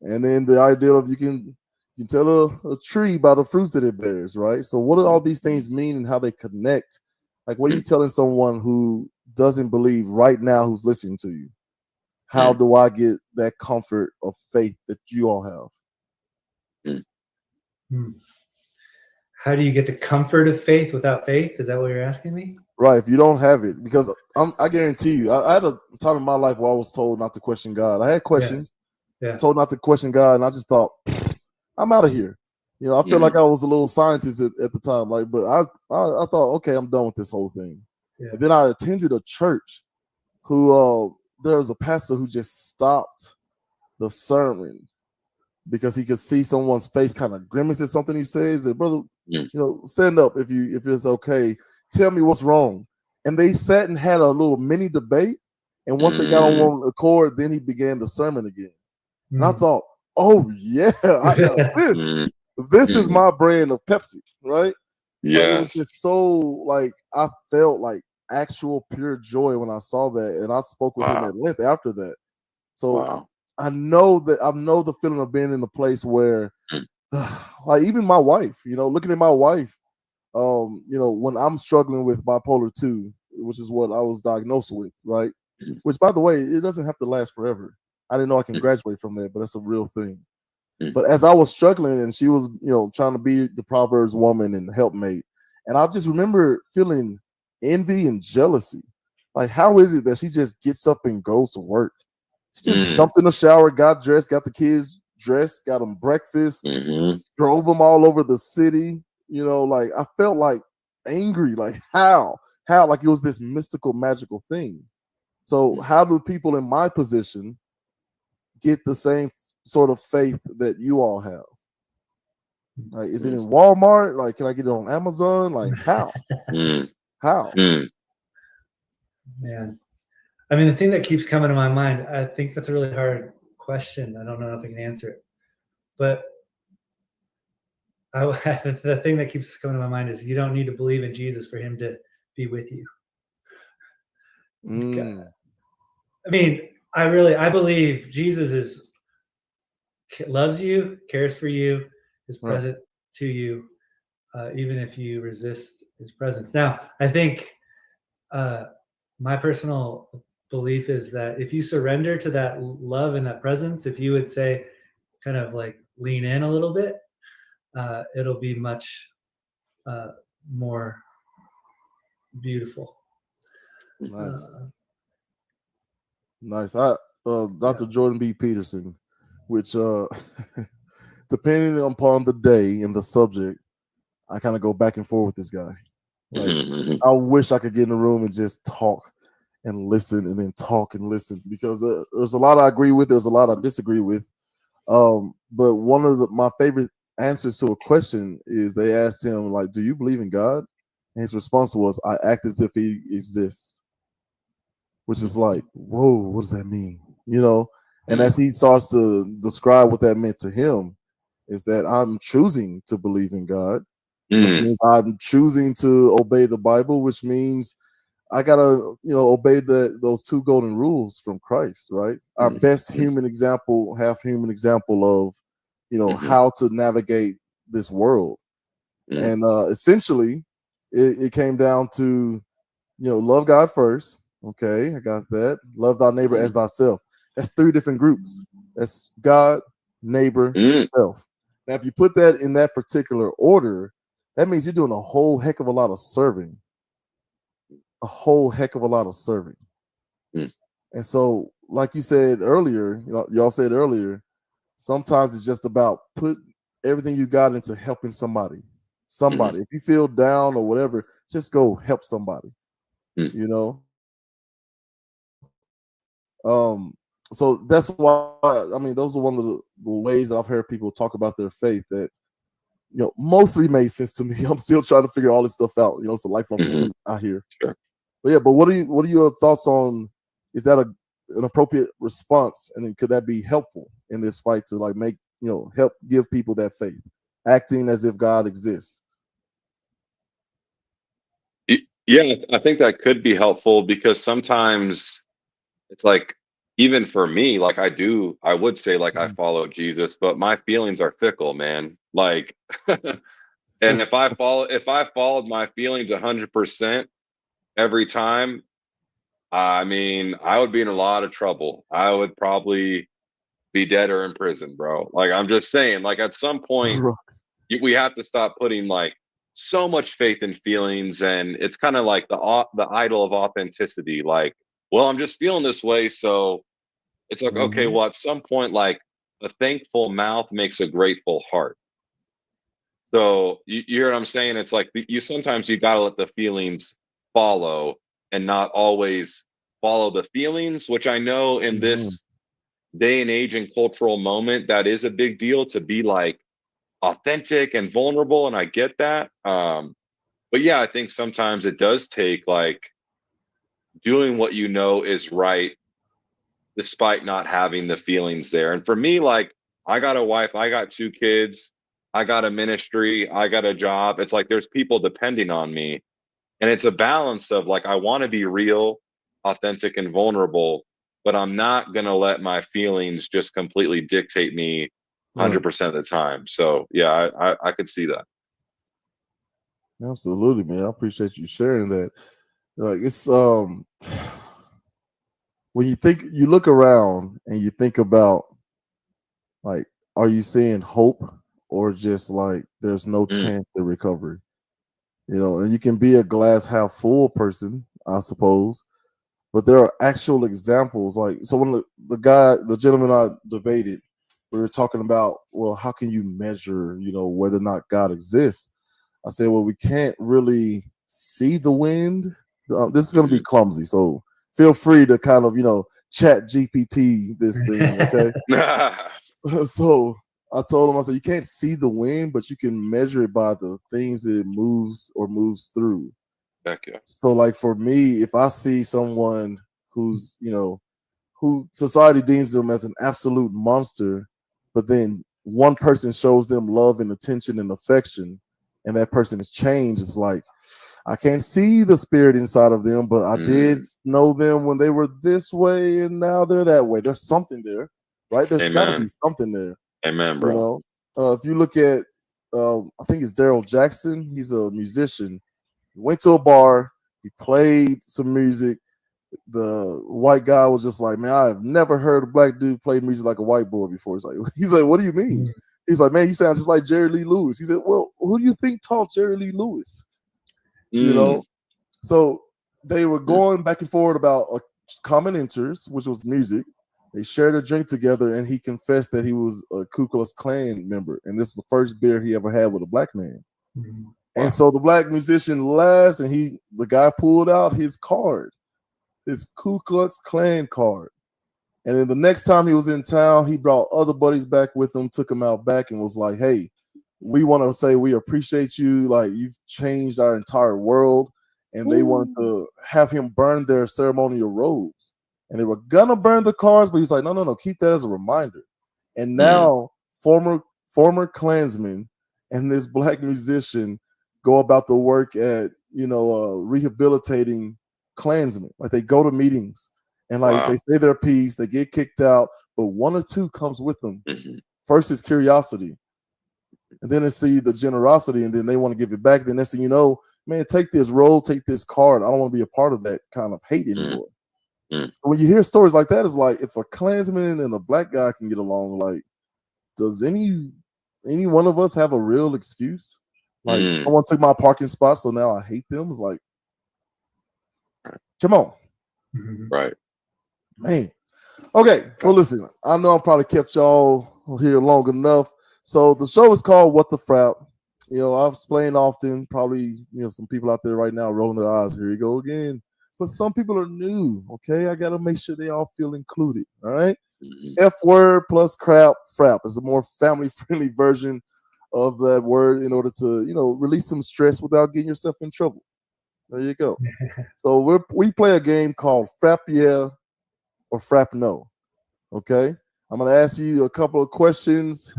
And then the idea of you can tell a tree by the fruits that it bears, right? So what do all these things mean and how they connect? Like, what are you telling someone who doesn't believe right now, who's listening to you? How do I get that comfort of faith that you all have? How do you get the comfort of faith without faith? Is that what you're asking me? Right. If you don't have it, because I guarantee you, I had a time in my life where I was told not to question God. I had questions. I was told not to question God, and I just thought, I'm out of here. I feel like I was a little scientist at the time. Like, but I thought, okay, I'm done with this whole thing. And then I attended a church who there was a pastor who just stopped the sermon because he could see someone's face kind of grimace at something he says. And brother, stand up if it's okay. Tell me what's wrong. And they sat and had a little mini debate. And once they got on one accord, then he began the sermon again. And I thought, oh yeah, I got this. This is my brand of Pepsi, right? Yeah. Like, it was just so, like, I felt like actual pure joy when I saw that, and I spoke with him at length after that. So I know the feeling of being in a place where, like, even my wife, looking at my wife, when I'm struggling with bipolar 2, which is what I was diagnosed with, right? Which, by the way, it doesn't have to last forever. I didn't know I can graduate from that, but that's a real thing. But as I was struggling, and she was, trying to be the Proverbs woman and helpmate, And I just remember feeling envy and jealousy. Like, how is it that she just gets up and goes to work? She just jumped in the shower, got dressed, got the kids dressed, got them breakfast, drove them all over the city. Like, I felt like angry. Like, how? Like it was this mystical, magical thing. So how do people in my position get the same sort of faith that you all have? Like, is it in Walmart? Like, can I get it on Amazon? Like, how? How? Man, I mean, the thing that keeps coming to my mind, I think that's a really hard question. I don't know if I can answer it, but the thing that keeps coming to my mind is you don't need to believe in Jesus for him to be with you. I mean, I believe Jesus loves you, cares for you, is present to you, even if you resist his presence. Now, I think my personal belief is that if you surrender to that love and that presence, if you would say, kind of like lean in a little bit, it'll be much more beautiful. Nice. Nice. Dr. Jordan B. Peterson, which depending upon the day and the subject, I kind of go back and forth with this guy. Like, I wish I could get in the room and just talk and listen and then talk and listen, because there's a lot I agree with, there's a lot I disagree with. But one of my favorite answers to a question is they asked him, like, do you believe in God? And his response was, I act as if he exists. Which is like, whoa, what does that mean? And as he starts to describe what that meant to him, is that I'm choosing to believe in God, which means I'm choosing to obey the Bible, which means I gotta, obey those 2 golden rules from Christ, right? Our best human example, half human example of, how to navigate this world. And essentially, it came down to, love God first. Okay, I got that. Love thy neighbor as thyself. That's 3 different groups. That's God, neighbor, self. Now, if you put that in that particular order, that means you're doing a whole heck of a lot of serving. A whole heck of a lot of serving. And so, like you said earlier, y'all said earlier, sometimes it's just about put everything you got into helping somebody. If you feel down or whatever, just go help somebody. So that's why, I mean, those are one of the ways that I've heard people talk about their faith that, mostly made sense to me. I'm still trying to figure all this stuff out. It's a lifelong pursuit out here. Sure. But yeah, but what are your thoughts on, is that an appropriate response? And then could that be helpful in this fight to like make, help give people that faith, acting as if God exists? Yeah, I think that could be helpful, because sometimes it's like, even for me, like I would say like I follow Jesus, but my feelings are fickle, man. Like, and if I followed my feelings 100% every time, I mean, I would be in a lot of trouble. I would probably be dead or in prison, bro. Like, I'm just saying, like, at some point we have to stop putting like so much faith in feelings, and it's kind of like the idol of authenticity. Like, well, I'm just feeling this way, so it's like, okay, well, at some point, like, a thankful mouth makes a grateful heart. So you hear what I'm saying? It's like sometimes you gotta let the feelings follow and not always follow the feelings, which I know in this day and age and cultural moment, that is a big deal, to be like authentic and vulnerable, and I get that. But yeah, I think sometimes it does take like doing what is right, despite not having the feelings there. And for me, like, I got a wife, I got 2 kids, I got a ministry, I got a job. It's like there's people depending on me. And it's a balance of like, I want to be real, authentic, and vulnerable, but I'm not going to let my feelings just completely dictate me 100% of the time. So yeah, I could see that. Absolutely, man. I appreciate you sharing that. Like, it's when you look around and you think about, like, are you seeing hope, or just like there's no chance of recovery? You know, and you can be a glass half full person, I suppose. But there are actual examples. Like, so when the gentleman I debated, we were talking about, well, how can you measure, you know, whether or not God exists? I said, well, we can't really see the wind. This is going to be clumsy, so feel free to kind of, you know, chat GPT this thing, okay? So I told him, I said, you can't see the wind, but you can measure it by the things that it moves or moves through. Heck yeah. So, like for me, if I see someone who's, you know, who society deems them as an absolute monster, but then one person shows them love and attention and affection, and that person has changed, it's like, I can't see the spirit inside of them, but I did know them when they were this way, and now they're that way. There's something there, right? There's got to be something there. Amen, bro. You know, if you look at, I think it's Daryl Jackson. He's a musician. He went to a bar. He played some music. The white guy was just like, man, I've never heard a black dude play music like a white boy before. He's like, what do you mean? He's like, man, you sound just like Jerry Lee Lewis. He said, well, who do you think taught Jerry Lee Lewis? You know, so they were going back and forth about a common interest, which was music. They shared a drink together, and he confessed that he was a Ku Klux Klan member, and this is the first beer he ever had with a black man. And so the black musician laughs, and the guy pulled out his card, his Ku Klux Klan card. And then the next time he was in town, he brought other buddies back with him, took them out back, and was like, hey, we want to say we appreciate you. Like, you've changed our entire world. And they wanted to have him burn their ceremonial robes. And they were going to burn the cards, but he's like, no, keep that as a reminder. And now former Klansmen and this black musician go about the work at, you know, rehabilitating Klansmen. Like, they go to meetings and like they say their piece, they get kicked out, but one or two comes with them. First is curiosity. And then they see the generosity, and then they want to give it back. Then next thing you know, man, take this roll, take this card. I don't want to be a part of that kind of hate anymore. So when you hear stories like that, it's like, if a Klansman and a black guy can get along, like, does any one of us have a real excuse? Like, someone took my parking spot, so now I hate them. It's like, come on. Right. Man. Okay, so listen, I know I probably kept y'all here long enough. So the show is called What the Frap. You know, I've explained often, probably, you know, some people out there right now rolling their eyes. Here you go again. But some people are new, okay? I got to make sure they all feel included, all right? F word plus crap, frap is a more family-friendly version of that word in order to, you know, release some stress without getting yourself in trouble. There you go. So we play a game called Frap Yeah or Frap No, okay? I'm going to ask you a couple of questions,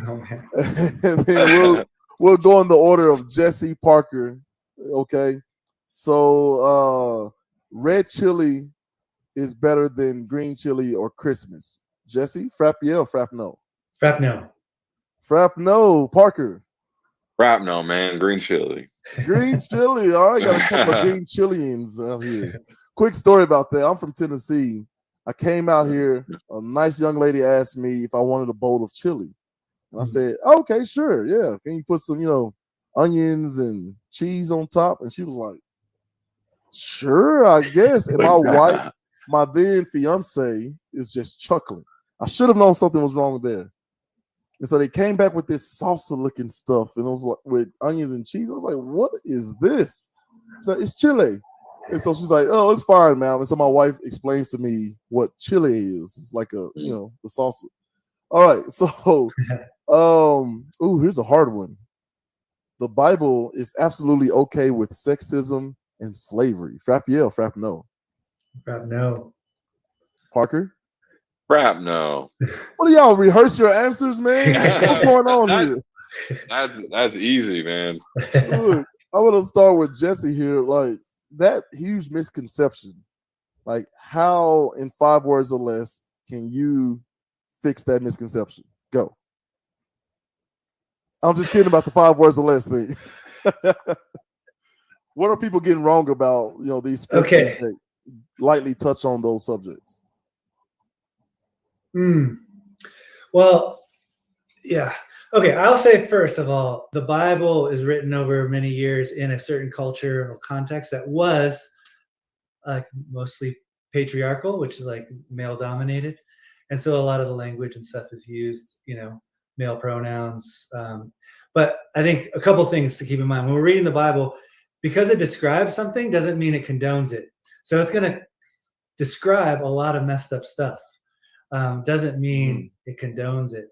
and then we'll go in the order of Jesse Parker, okay? So red chili is better than green chili or Christmas. Jesse, Frap yeah or Frap no? Frap no. Frap no. Parker? Frap no, man. Green chili. Green chili. All right, got a couple of green chilians out here. Quick story about that. I'm from Tennessee. I came out here. A nice young lady asked me if I wanted a bowl of chili. And I said, okay, sure. Yeah. Can you put some, you know, onions and cheese on top? And she was like, sure, I guess. And my wife, my then fiance, is just chuckling. I should have known something was wrong there. And so they came back with this salsa looking stuff, and it was like with onions and cheese. I was like, what is this? So it's chili. And so she's like, oh, it's fine, ma'am. And so my wife explains to me what chili is. It's like a, you know, the salsa. All right. So, here's a hard one. The Bible is absolutely okay with sexism and slavery. Frap yeah or Frap no? Frap no. Parker? Frap no. What do y'all rehearse your answers, man? What's going on here? That's easy, man. Look, I want to start with Jesse here. Like, that huge misconception. Like, how in 5 words or less can you fix that misconception? Go. I'm just kidding about the 5 words or less thing. What are people getting wrong about, you know, these scriptures that lightly touch on those subjects? Well, yeah. Okay, I'll say first of all, the Bible is written over many years in a certain culture or context that was mostly patriarchal, which is like male dominated. And so a lot of the language and stuff is used, male pronouns. But I think a couple things to keep in mind when we're reading the Bible, because it describes something doesn't mean it condones it. So it's going to describe a lot of messed up stuff. Doesn't mean it condones it.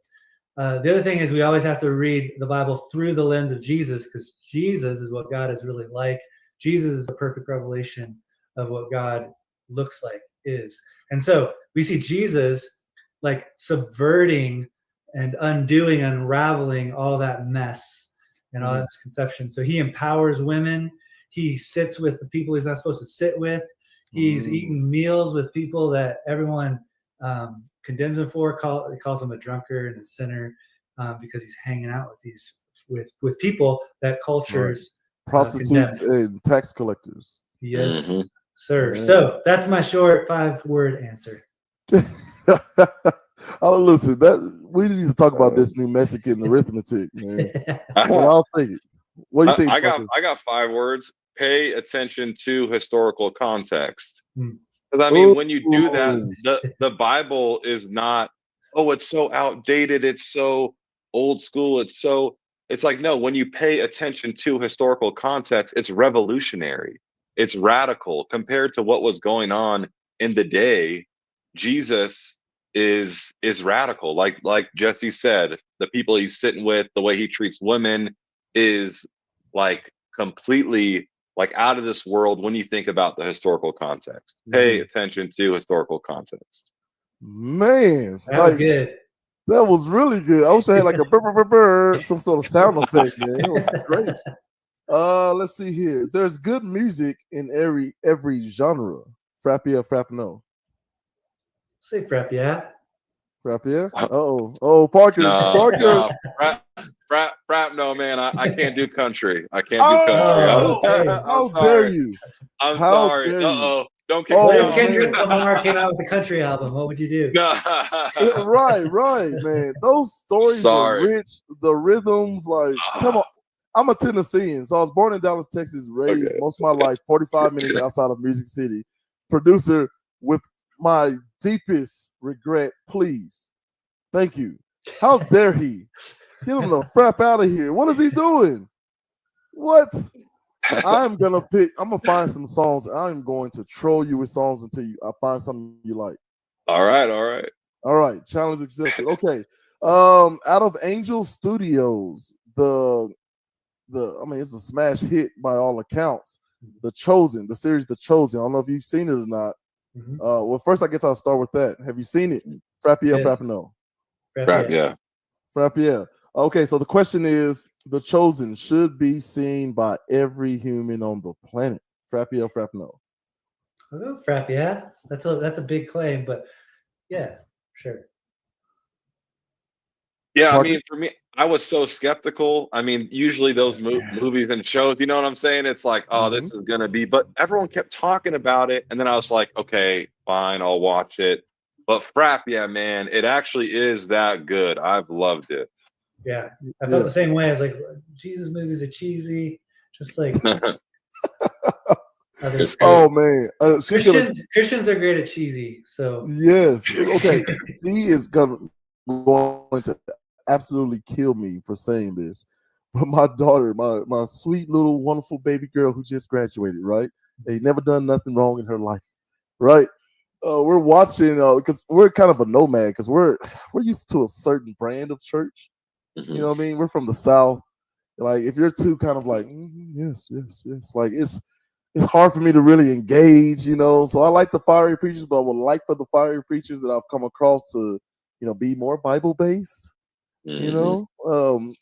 The other thing is we always have to read the Bible through the lens of Jesus, because Jesus is what God is really like. Jesus is the perfect revelation of what God looks like, is. And so we see Jesus like subverting and undoing, unraveling all that mess and all that misconception. So he empowers women. He sits with the people he's not supposed to sit with. He's eating meals with people that everyone condemns him for. He calls him a drunkard and a sinner because he's hanging out with these with people that cultures prostitutes and tax collectors. Yes, sir. Yeah. So that's my short 5-word answer. Oh, listen, we need to talk about this New Mexican arithmetic, man. I'll take it. What do you think? I got 5 words. Pay attention to historical context. Because I mean, when you do that, the Bible is not, oh, it's so outdated, it's so old school, it's like, no, when you pay attention to historical context, it's revolutionary, it's radical compared to what was going on in the day. Jesus is radical. Like Jesse said, the people he's sitting with, the way he treats women is like completely like out of this world when you think about the historical context. Pay attention to historical context. Man, that was good. That was really good. I wish I had like a burr, some sort of sound effect, man. It was great. Let's see here. There's good music in every genre. Frap yeah, frap no. Say frap yeah. Frap yeah. Oh, Parker. No, Frap no, man. I can't do country. I can't do country. How dare you? I'm sorry. Don't kick me. Kendrick Lamar came out with a country album. What would you do? Right, man. Those stories are rich. The rhythms, like, come on. I'm a Tennessean, so I was born in Dallas, Texas, raised most of my life 45 minutes outside of Music City. Producer, with my deepest regret, please. Thank you. How dare he? Get him the frap out of here. What is he doing? What? I'm gonna find some songs. I'm going to troll you with songs until I find something you like. All right. Challenge accepted. Okay. Out of Angel Studios, it's a smash hit by all accounts. The series The Chosen. I don't know if you've seen it or not. Well, first I guess I'll start with that. Have you seen it? Frap yeah, frap no. Frap yeah. Frap yeah. Okay, so the question is, The Chosen should be seen by every human on the planet. Frap yeah, frap no. I'll go frap yeah. That's a big claim, but yeah, sure. Yeah, I mean, for me, I was so skeptical. I mean, usually those movies and shows, you know what I'm saying? It's like, oh, this is going to be, but everyone kept talking about it. And then I was like, okay, fine, I'll watch it. But Frap, yeah, man, it actually is that good. I've loved it. Yeah, I felt the same way. I was like, Jesus movies are cheesy. Just like, oh man, Christians are great at cheesy. So yes, okay, he is going to absolutely kill me for saying this, but my daughter, my sweet little wonderful baby girl who just graduated, right? They never done nothing wrong in her life, right? We're watching because we're kind of a nomad because we're used to a certain brand of church. You know what I mean? We're from the South. Like if you're too kind of like yes, like it's hard for me to really engage, you know. So I like the fiery preachers, but I would like for the fiery preachers that I've come across to, be more Bible based. You know.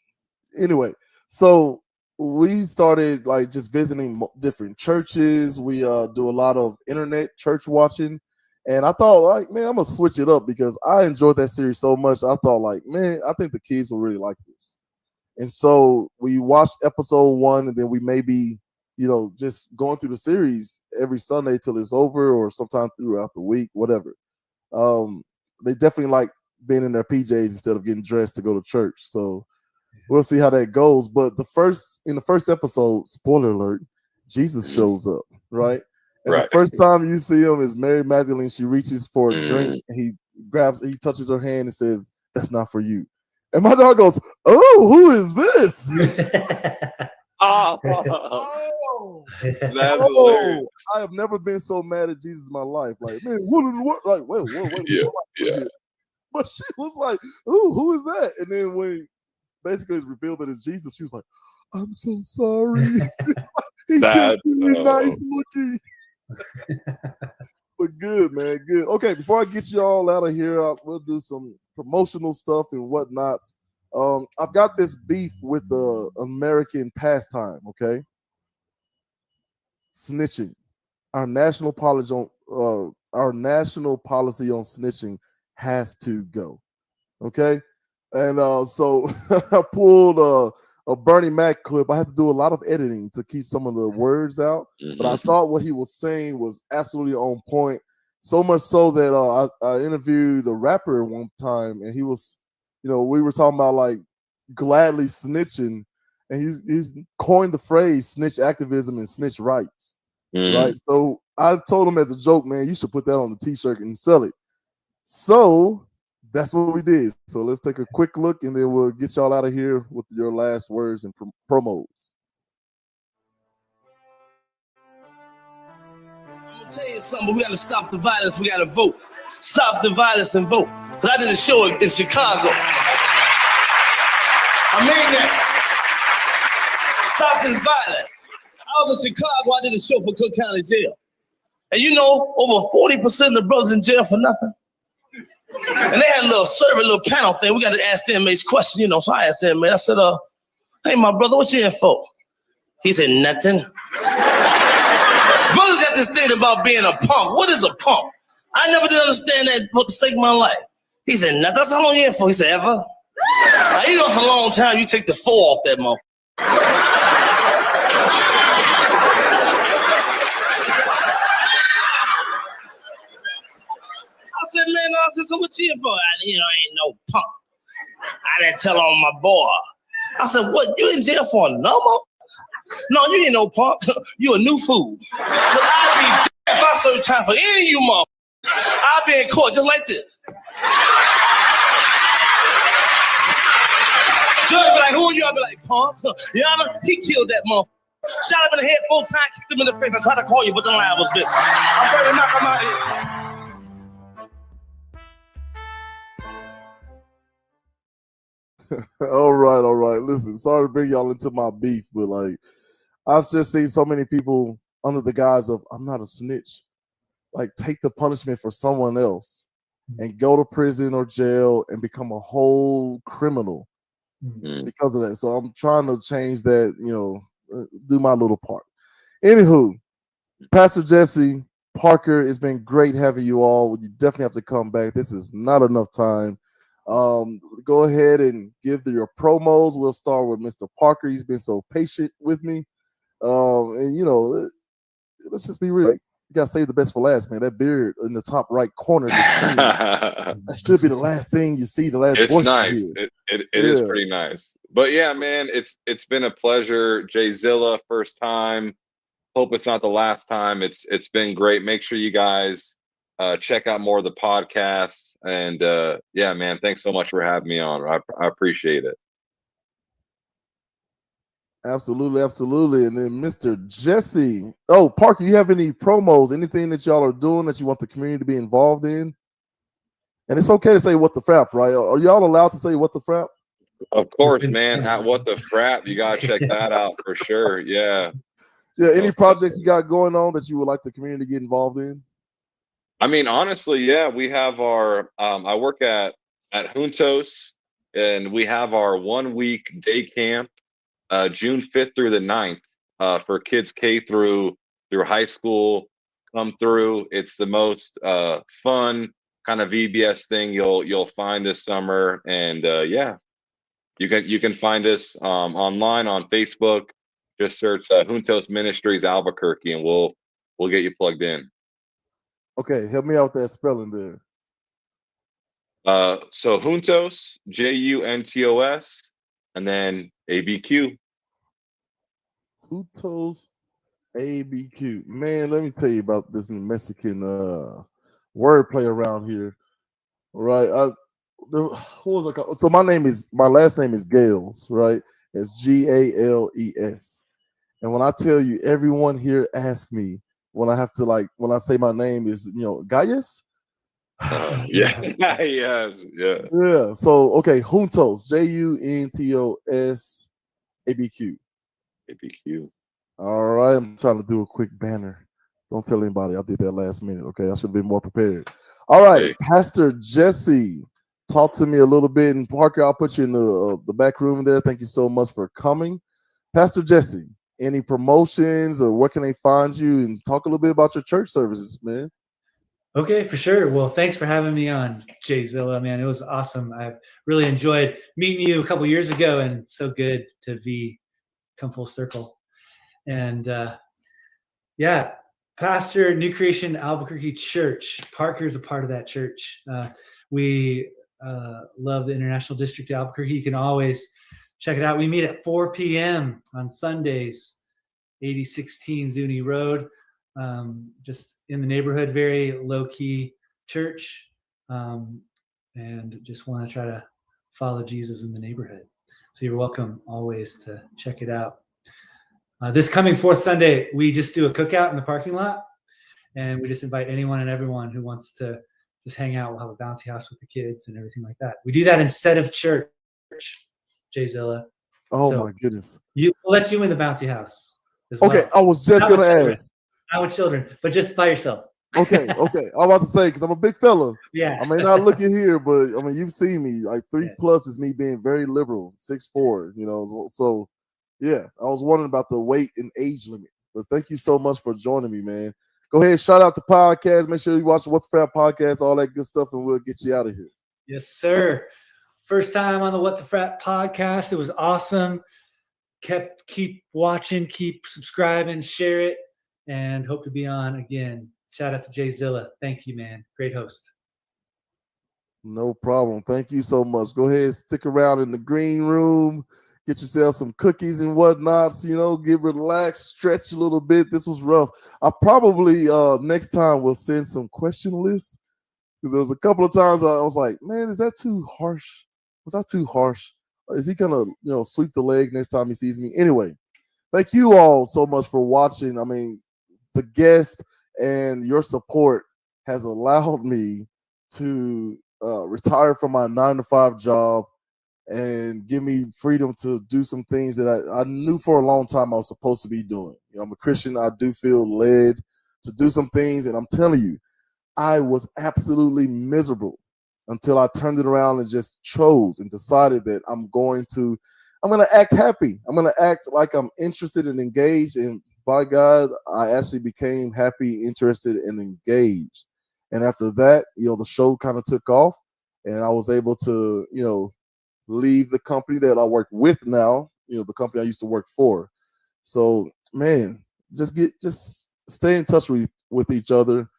Anyway, so we started like just visiting different churches. We do a lot of internet church watching. And I thought, like, man, I'm going to switch it up because I enjoyed that series so much. I thought, like, man, I think the kids will really like this. And so we watched episode 1, and then we maybe, just going through the series every Sunday till it's over or sometime throughout the week, whatever. They definitely like being in their PJs instead of getting dressed to go to church. So we'll see how that goes. But in the first episode, spoiler alert, Jesus shows up, right? And Right. the first time you see him is Mary Magdalene. She reaches for a drink, and he touches her hand and says, "That's not for you." And my dog goes, "Oh, who is this?" Oh, that's hilarious. I have never been so mad at Jesus in my life. Like, man, what? Like, wait, Yeah, yeah. But she was like, "Ooh, who is that?" And then when basically it's revealed that it's Jesus, she was like, "I'm so sorry." He's just really nice looking. But good, man, good. Okay, before I get you all out of here, we'll do some promotional stuff and whatnot. I've got this beef with the American pastime. Okay, snitching. Our national policy on snitching has to go. Okay, and so I pulled a Bernie Mac clip. I had to do a lot of editing to keep some of the words out, but I thought what he was saying was absolutely on point. So much so that I interviewed a rapper one time, and he was, we were talking about like gladly snitching, and he's coined the phrase snitch activism and snitch rights. Right. So I told him as a joke, man, you should put that on the t-shirt and sell it. So that's what we did. So let's take a quick look, and then we'll get y'all out of here with your last words and promos. I'm gonna tell you something. We gotta stop the violence. We gotta vote. Stop the violence and vote. But I did a show in Chicago. I mean that. Stop this violence. I was in Chicago. I did a show for Cook County Jail. And over 40% of the brothers in jail for nothing. And they had a little panel thing. We got to ask the inmates questions, So I asked them, man, I said, hey, my brother, what you in for? He said, nothing. Brothers got this thing about being a punk. What is a punk? I never did understand that for the sake of my life. He said, nothing. That's how long you in for? He said, ever? Now, for a long time, you take the 4 off that motherfucker. I said, man, so what you in for? I ain't no punk. I didn't tell on my boy. I said, what, you in jail for a number? No, you ain't no punk. You a new fool. I'll be if I serve time for any of you motherfuckers. I'll be in court just like this. Judge be like, who are you? I'll be like, punk. Your Honor, he killed that motherfucker. Shot him in the head 4 times, kicked him in the face. I tried to call you, but the line was missing. I'm ready to knock him out here. All right. Listen, sorry to bring y'all into my beef, but like I've just seen so many people under the guise of I'm not a snitch, like take the punishment for someone else and go to prison or jail and become a whole criminal because of that. So I'm trying to change that, do my little part. Anywho, Pastor Jesse, Parker, it's been great having you all. You definitely have to come back. This is not enough time. Go ahead and give your promos. We'll start with Mr. Parker. He's been so patient with me. And let's just be real. You gotta save the best for last, man. That beard in the top right corner. That should be the last thing you see. The last. It's voice nice. you hear. It is pretty nice. But yeah, man, it's been a pleasure. J-ZILLA, first time. Hope it's not the last time. It's been great. Make sure you guys check out more of the podcasts. And yeah, man, thanks so much for having me on. I appreciate it. Absolutely. And then Mr. Jesse. Oh, Parker, you have any promos, anything that y'all are doing that you want the community to be involved in? And it's okay to say what the Frap, right? Are y'all allowed to say what the Frap? Of course, man. At What the Frap, you gotta check that out for sure. Yeah. Yeah. Any projects you got going on that you would like the community to get involved in? I mean, honestly, yeah, we have our I work at Juntos, and we have our 1-week day camp June 5th through the 9th for kids K through high school. Come through. It's the most fun kind of VBS thing you'll find this summer. And yeah, you can find us online on Facebook. Just search Juntos Ministries Albuquerque, and we'll get you plugged in. Okay, help me out with that spelling there. So Juntos, Juntos, and then ABQ. Juntos ABQ. Man, let me tell you about this Mexican wordplay around here. Right. Who was I called? So my last name is Gales, right? It's Gales. And when I tell you, everyone here asks me when I have to when I say my name is Galles. Yeah. Yes. Yeah. Yeah. So okay, Juntos, Juntos ABQ. ABQ. All right, I'm trying to do a quick banner. Don't tell anybody. I did that last minute. Okay, I should have been more prepared. All right, Hey. Pastor Jesse, talk to me a little bit. And Parker, I'll put you in the back room there. Thank you so much for coming. Pastor Jesse, any promotions or where can they find you? And talk a little bit about your church services, man. Okay, for sure. Well, thanks for having me on, J-ZILLA, man. It was awesome. I really enjoyed meeting you a couple years ago, and it's so good to come full circle. And yeah, pastor, New Creation Albuquerque Church. Parker's a part of that church. We love the International District of Albuquerque. You can always check it out. We meet at 4 p.m. on Sundays, 8016 Zuni Road. Just in the neighborhood, very low-key church, and just want to try to follow Jesus in the neighborhood. So you're welcome always to check it out. This coming fourth Sunday, we just do a cookout in the parking lot, and we just invite anyone and everyone who wants to just hang out. We'll have a bouncy house with the kids and everything like that. We do that instead of church, J-ZILLA. Oh So my goodness. we'll let you in the bouncy house as Okay, well. I was just gonna ask. Not with children, but just by yourself. Okay. I'm about to say, because I'm a big fella. Yeah. I may not look it here, but I mean, you've seen me. Like 3+ is me being very liberal, 6'4", So yeah, I was wondering about the weight and age limit. But thank you so much for joining me, man. Go ahead, shout out the podcast. Make sure you watch the What the Frap podcast, all that good stuff, and we'll get you out of here. Yes, sir. First time on the What the Frap podcast. It was awesome. Keep watching, keep subscribing, share it, and hope to be on again. Shout out to J-ZILLA. Thank you, man. Great host. No problem. Thank you so much. Go ahead, stick around in the green room. Get yourself some cookies and whatnots, get relaxed, stretch a little bit. This was rough. I probably next time will send some question lists, because there was a couple of times I was like, man, is that too harsh? Was that too harsh? Is he gonna, sweep the leg next time he sees me? Anyway, thank you all so much for watching. I mean, the guest and your support has allowed me to retire from my 9-to-5 job and give me freedom to do some things that I knew for a long time I was supposed to be doing. I'm a Christian. I do feel led to do some things, and I'm telling you, I was absolutely miserable until I turned it around and just chose and decided that I'm going to act happy. I'm going to act like I'm interested and engaged, and by God, I actually became happy, interested, and engaged. And after that, the show kind of took off, and I was able to, leave the company that I work with now, the company I used to work for. So, man, just stay in touch with each other.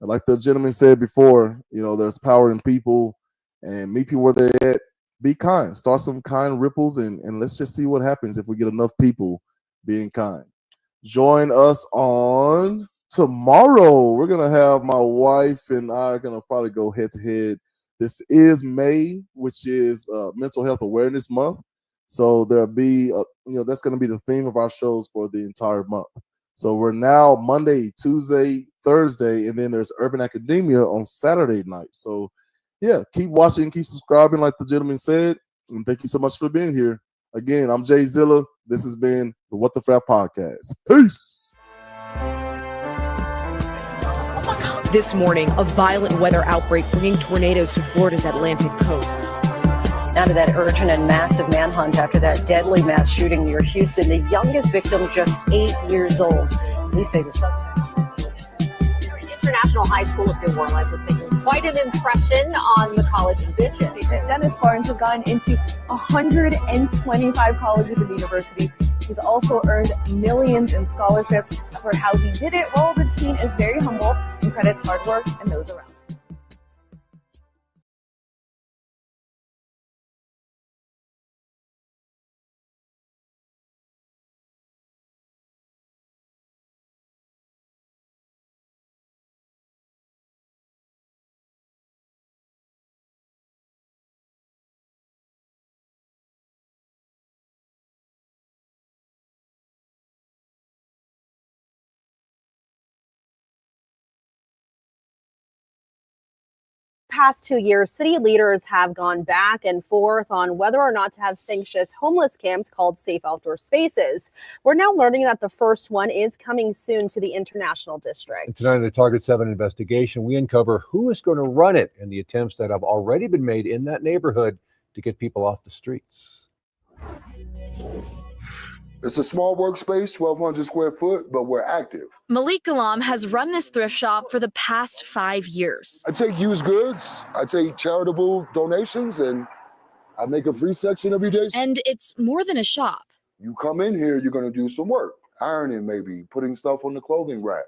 And like the gentleman said before, there's power in people, and meet people where they're at. Be kind. Start some kind ripples, and let's just see what happens if we get enough people being kind. Join us on tomorrow. We're going to have my wife and I are going to probably go head to head. This is May, which is Mental Health Awareness Month. So there'll be, that's going to be the theme of our shows for the entire month. So we're now Monday, Tuesday, Thursday, and then there's Urban Academia on Saturday night. So yeah, keep watching, keep subscribing like the gentleman said. And thank you so much for being here. Again, I'm J-ZILLA. This has been the What the Frap podcast. Peace. This morning, a violent weather outbreak bringing tornadoes to Florida's Atlantic coast. Now to that urgent and massive manhunt after that deadly mass shooting near Houston. The youngest victim, just 8 years old. Police say the suspect. International High School of New Orleans is making quite an impression on the college's vision. Dennis Barnes has gone into 125 colleges and universities. He's also earned millions in scholarships. For how he did it, well, the teen is very humble and credits hard work and those around. past 2 years, city leaders have gone back and forth on whether or not to have sanctious homeless camps called safe outdoor spaces. We're now learning that the first one is coming soon to the International District. And tonight in the Target 7 investigation, we uncover who is going to run it and the attempts that have already been made in that neighborhood to get people off the streets. It's a small workspace, 1,200 square foot, but we're active. Malik Ghulam has run this thrift shop for the past 5 years. I take used goods, I take charitable donations, and I make a free section every day. And it's more than a shop. You come in here, you're going to do some work, ironing maybe, putting stuff on the clothing rack.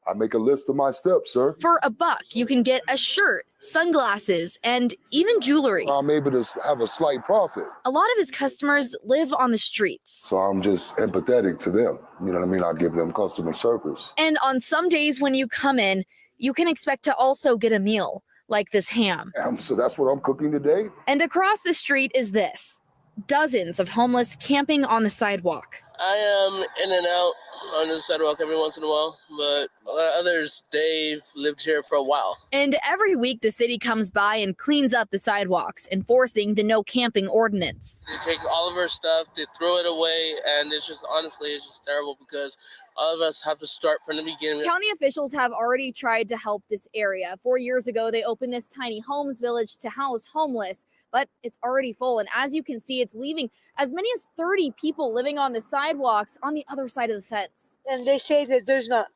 I make a list of my steps, sir. For $1, you can get a shirt, sunglasses, and even jewelry. I'm able to have a slight profit. A lot of his customers live on the streets. So I'm just empathetic to them. You know what I mean? I give them customer service. And on some days when you come in, you can expect to also get a meal, like this ham. So that's what I'm cooking today? And across the street is this. Dozens of homeless camping on the sidewalk. I am in and out on the sidewalk every once in a while, but a lot of others, they've lived here for a while. And every week the city comes by and cleans up the sidewalks, enforcing the no camping ordinance. They take all of our stuff, they throw it away, and it's just, honestly, it's just terrible because all of us have to start from the beginning. County officials have already tried to help this area. 4 years ago, they opened this tiny homes village to house homeless, but it's already full. And as you can see, it's leaving as many as 30 people living on the sidewalks on the other side of the fence. And they say that it's not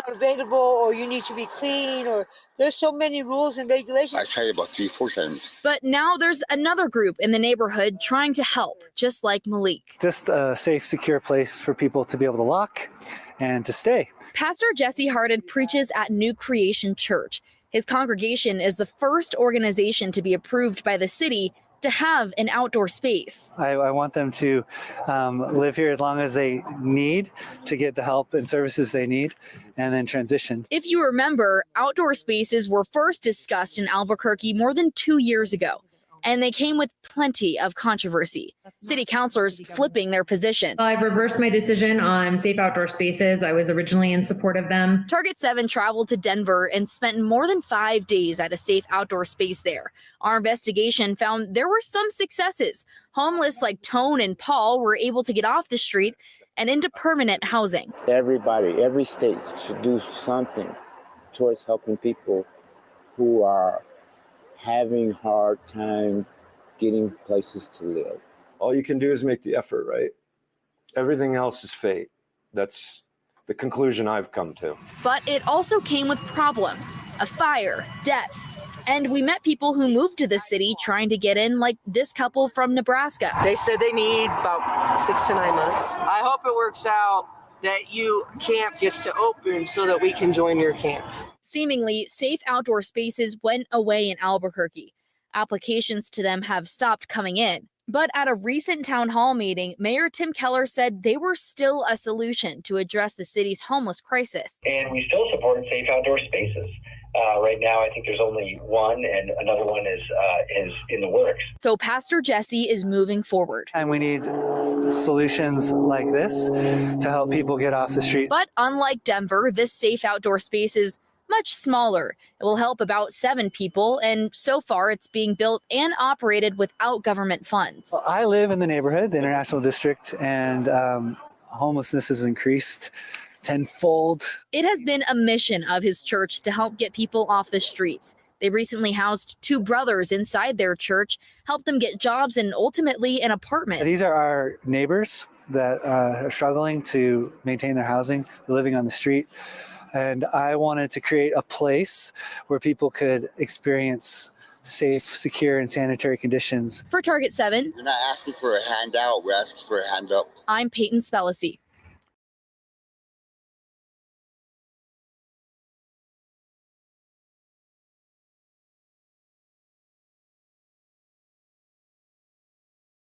available, or you need to be clean, or there's so many rules and regulations. I tried about 3-4 times. But now there's another group in the neighborhood trying to help, just like Malik. Just a safe, secure place for people to be able to walk and to stay. Pastor Jesse Harden preaches at New Creation Church. His congregation is the first organization to be approved by the city to have an outdoor space. I want them to live here as long as they need to get the help and services they need, and then transition. If you remember, outdoor spaces were first discussed in Albuquerque more than 2 years ago, and they came with plenty of controversy. City councilors flipping their position. I've reversed my decision on safe outdoor spaces. I was originally in support of them. Target 7 traveled to Denver and spent more than 5 days at a safe outdoor space there. Our investigation found there were some successes. Homeless like Tone and Paul were able to get off the street and into permanent housing. Everybody, every state should do something towards helping people who are having hard times getting places to live. All you can do is make the effort, right? Everything else is fate. That's the conclusion I've come to. But it also came with problems, a fire, deaths, and we met people who moved to the city trying to get in, like this couple from Nebraska. They said they need about 6 to 9 months. I hope it works out that you camp gets to open so that we can join your camp. Seemingly, safe outdoor spaces went away in Albuquerque. Applications to them have stopped coming in. But at a recent town hall meeting, Mayor Tim Keller said they were still a solution to address the city's homeless crisis. And we still support safe outdoor spaces. Right now, I think there's only one, and another one is in the works. So Pastor Jesse is moving forward. And we need solutions like this to help people get off the street. But unlike Denver, this safe outdoor space is much smaller. It will help about 7 people, and so far it's being built and operated without government funds. Well, I live in the neighborhood, the International District, and homelessness has increased tenfold. It has been a mission of his church to help get people off the streets. They recently housed 2 brothers inside their church, helped them get jobs and ultimately an apartment. These are our neighbors that are struggling to maintain their housing. They're living on the street. And I wanted to create a place where people could experience safe, secure, and sanitary conditions. For Target 7, we're not asking for a handout, we're asking for a hand up. I'm Peyton Spellacy.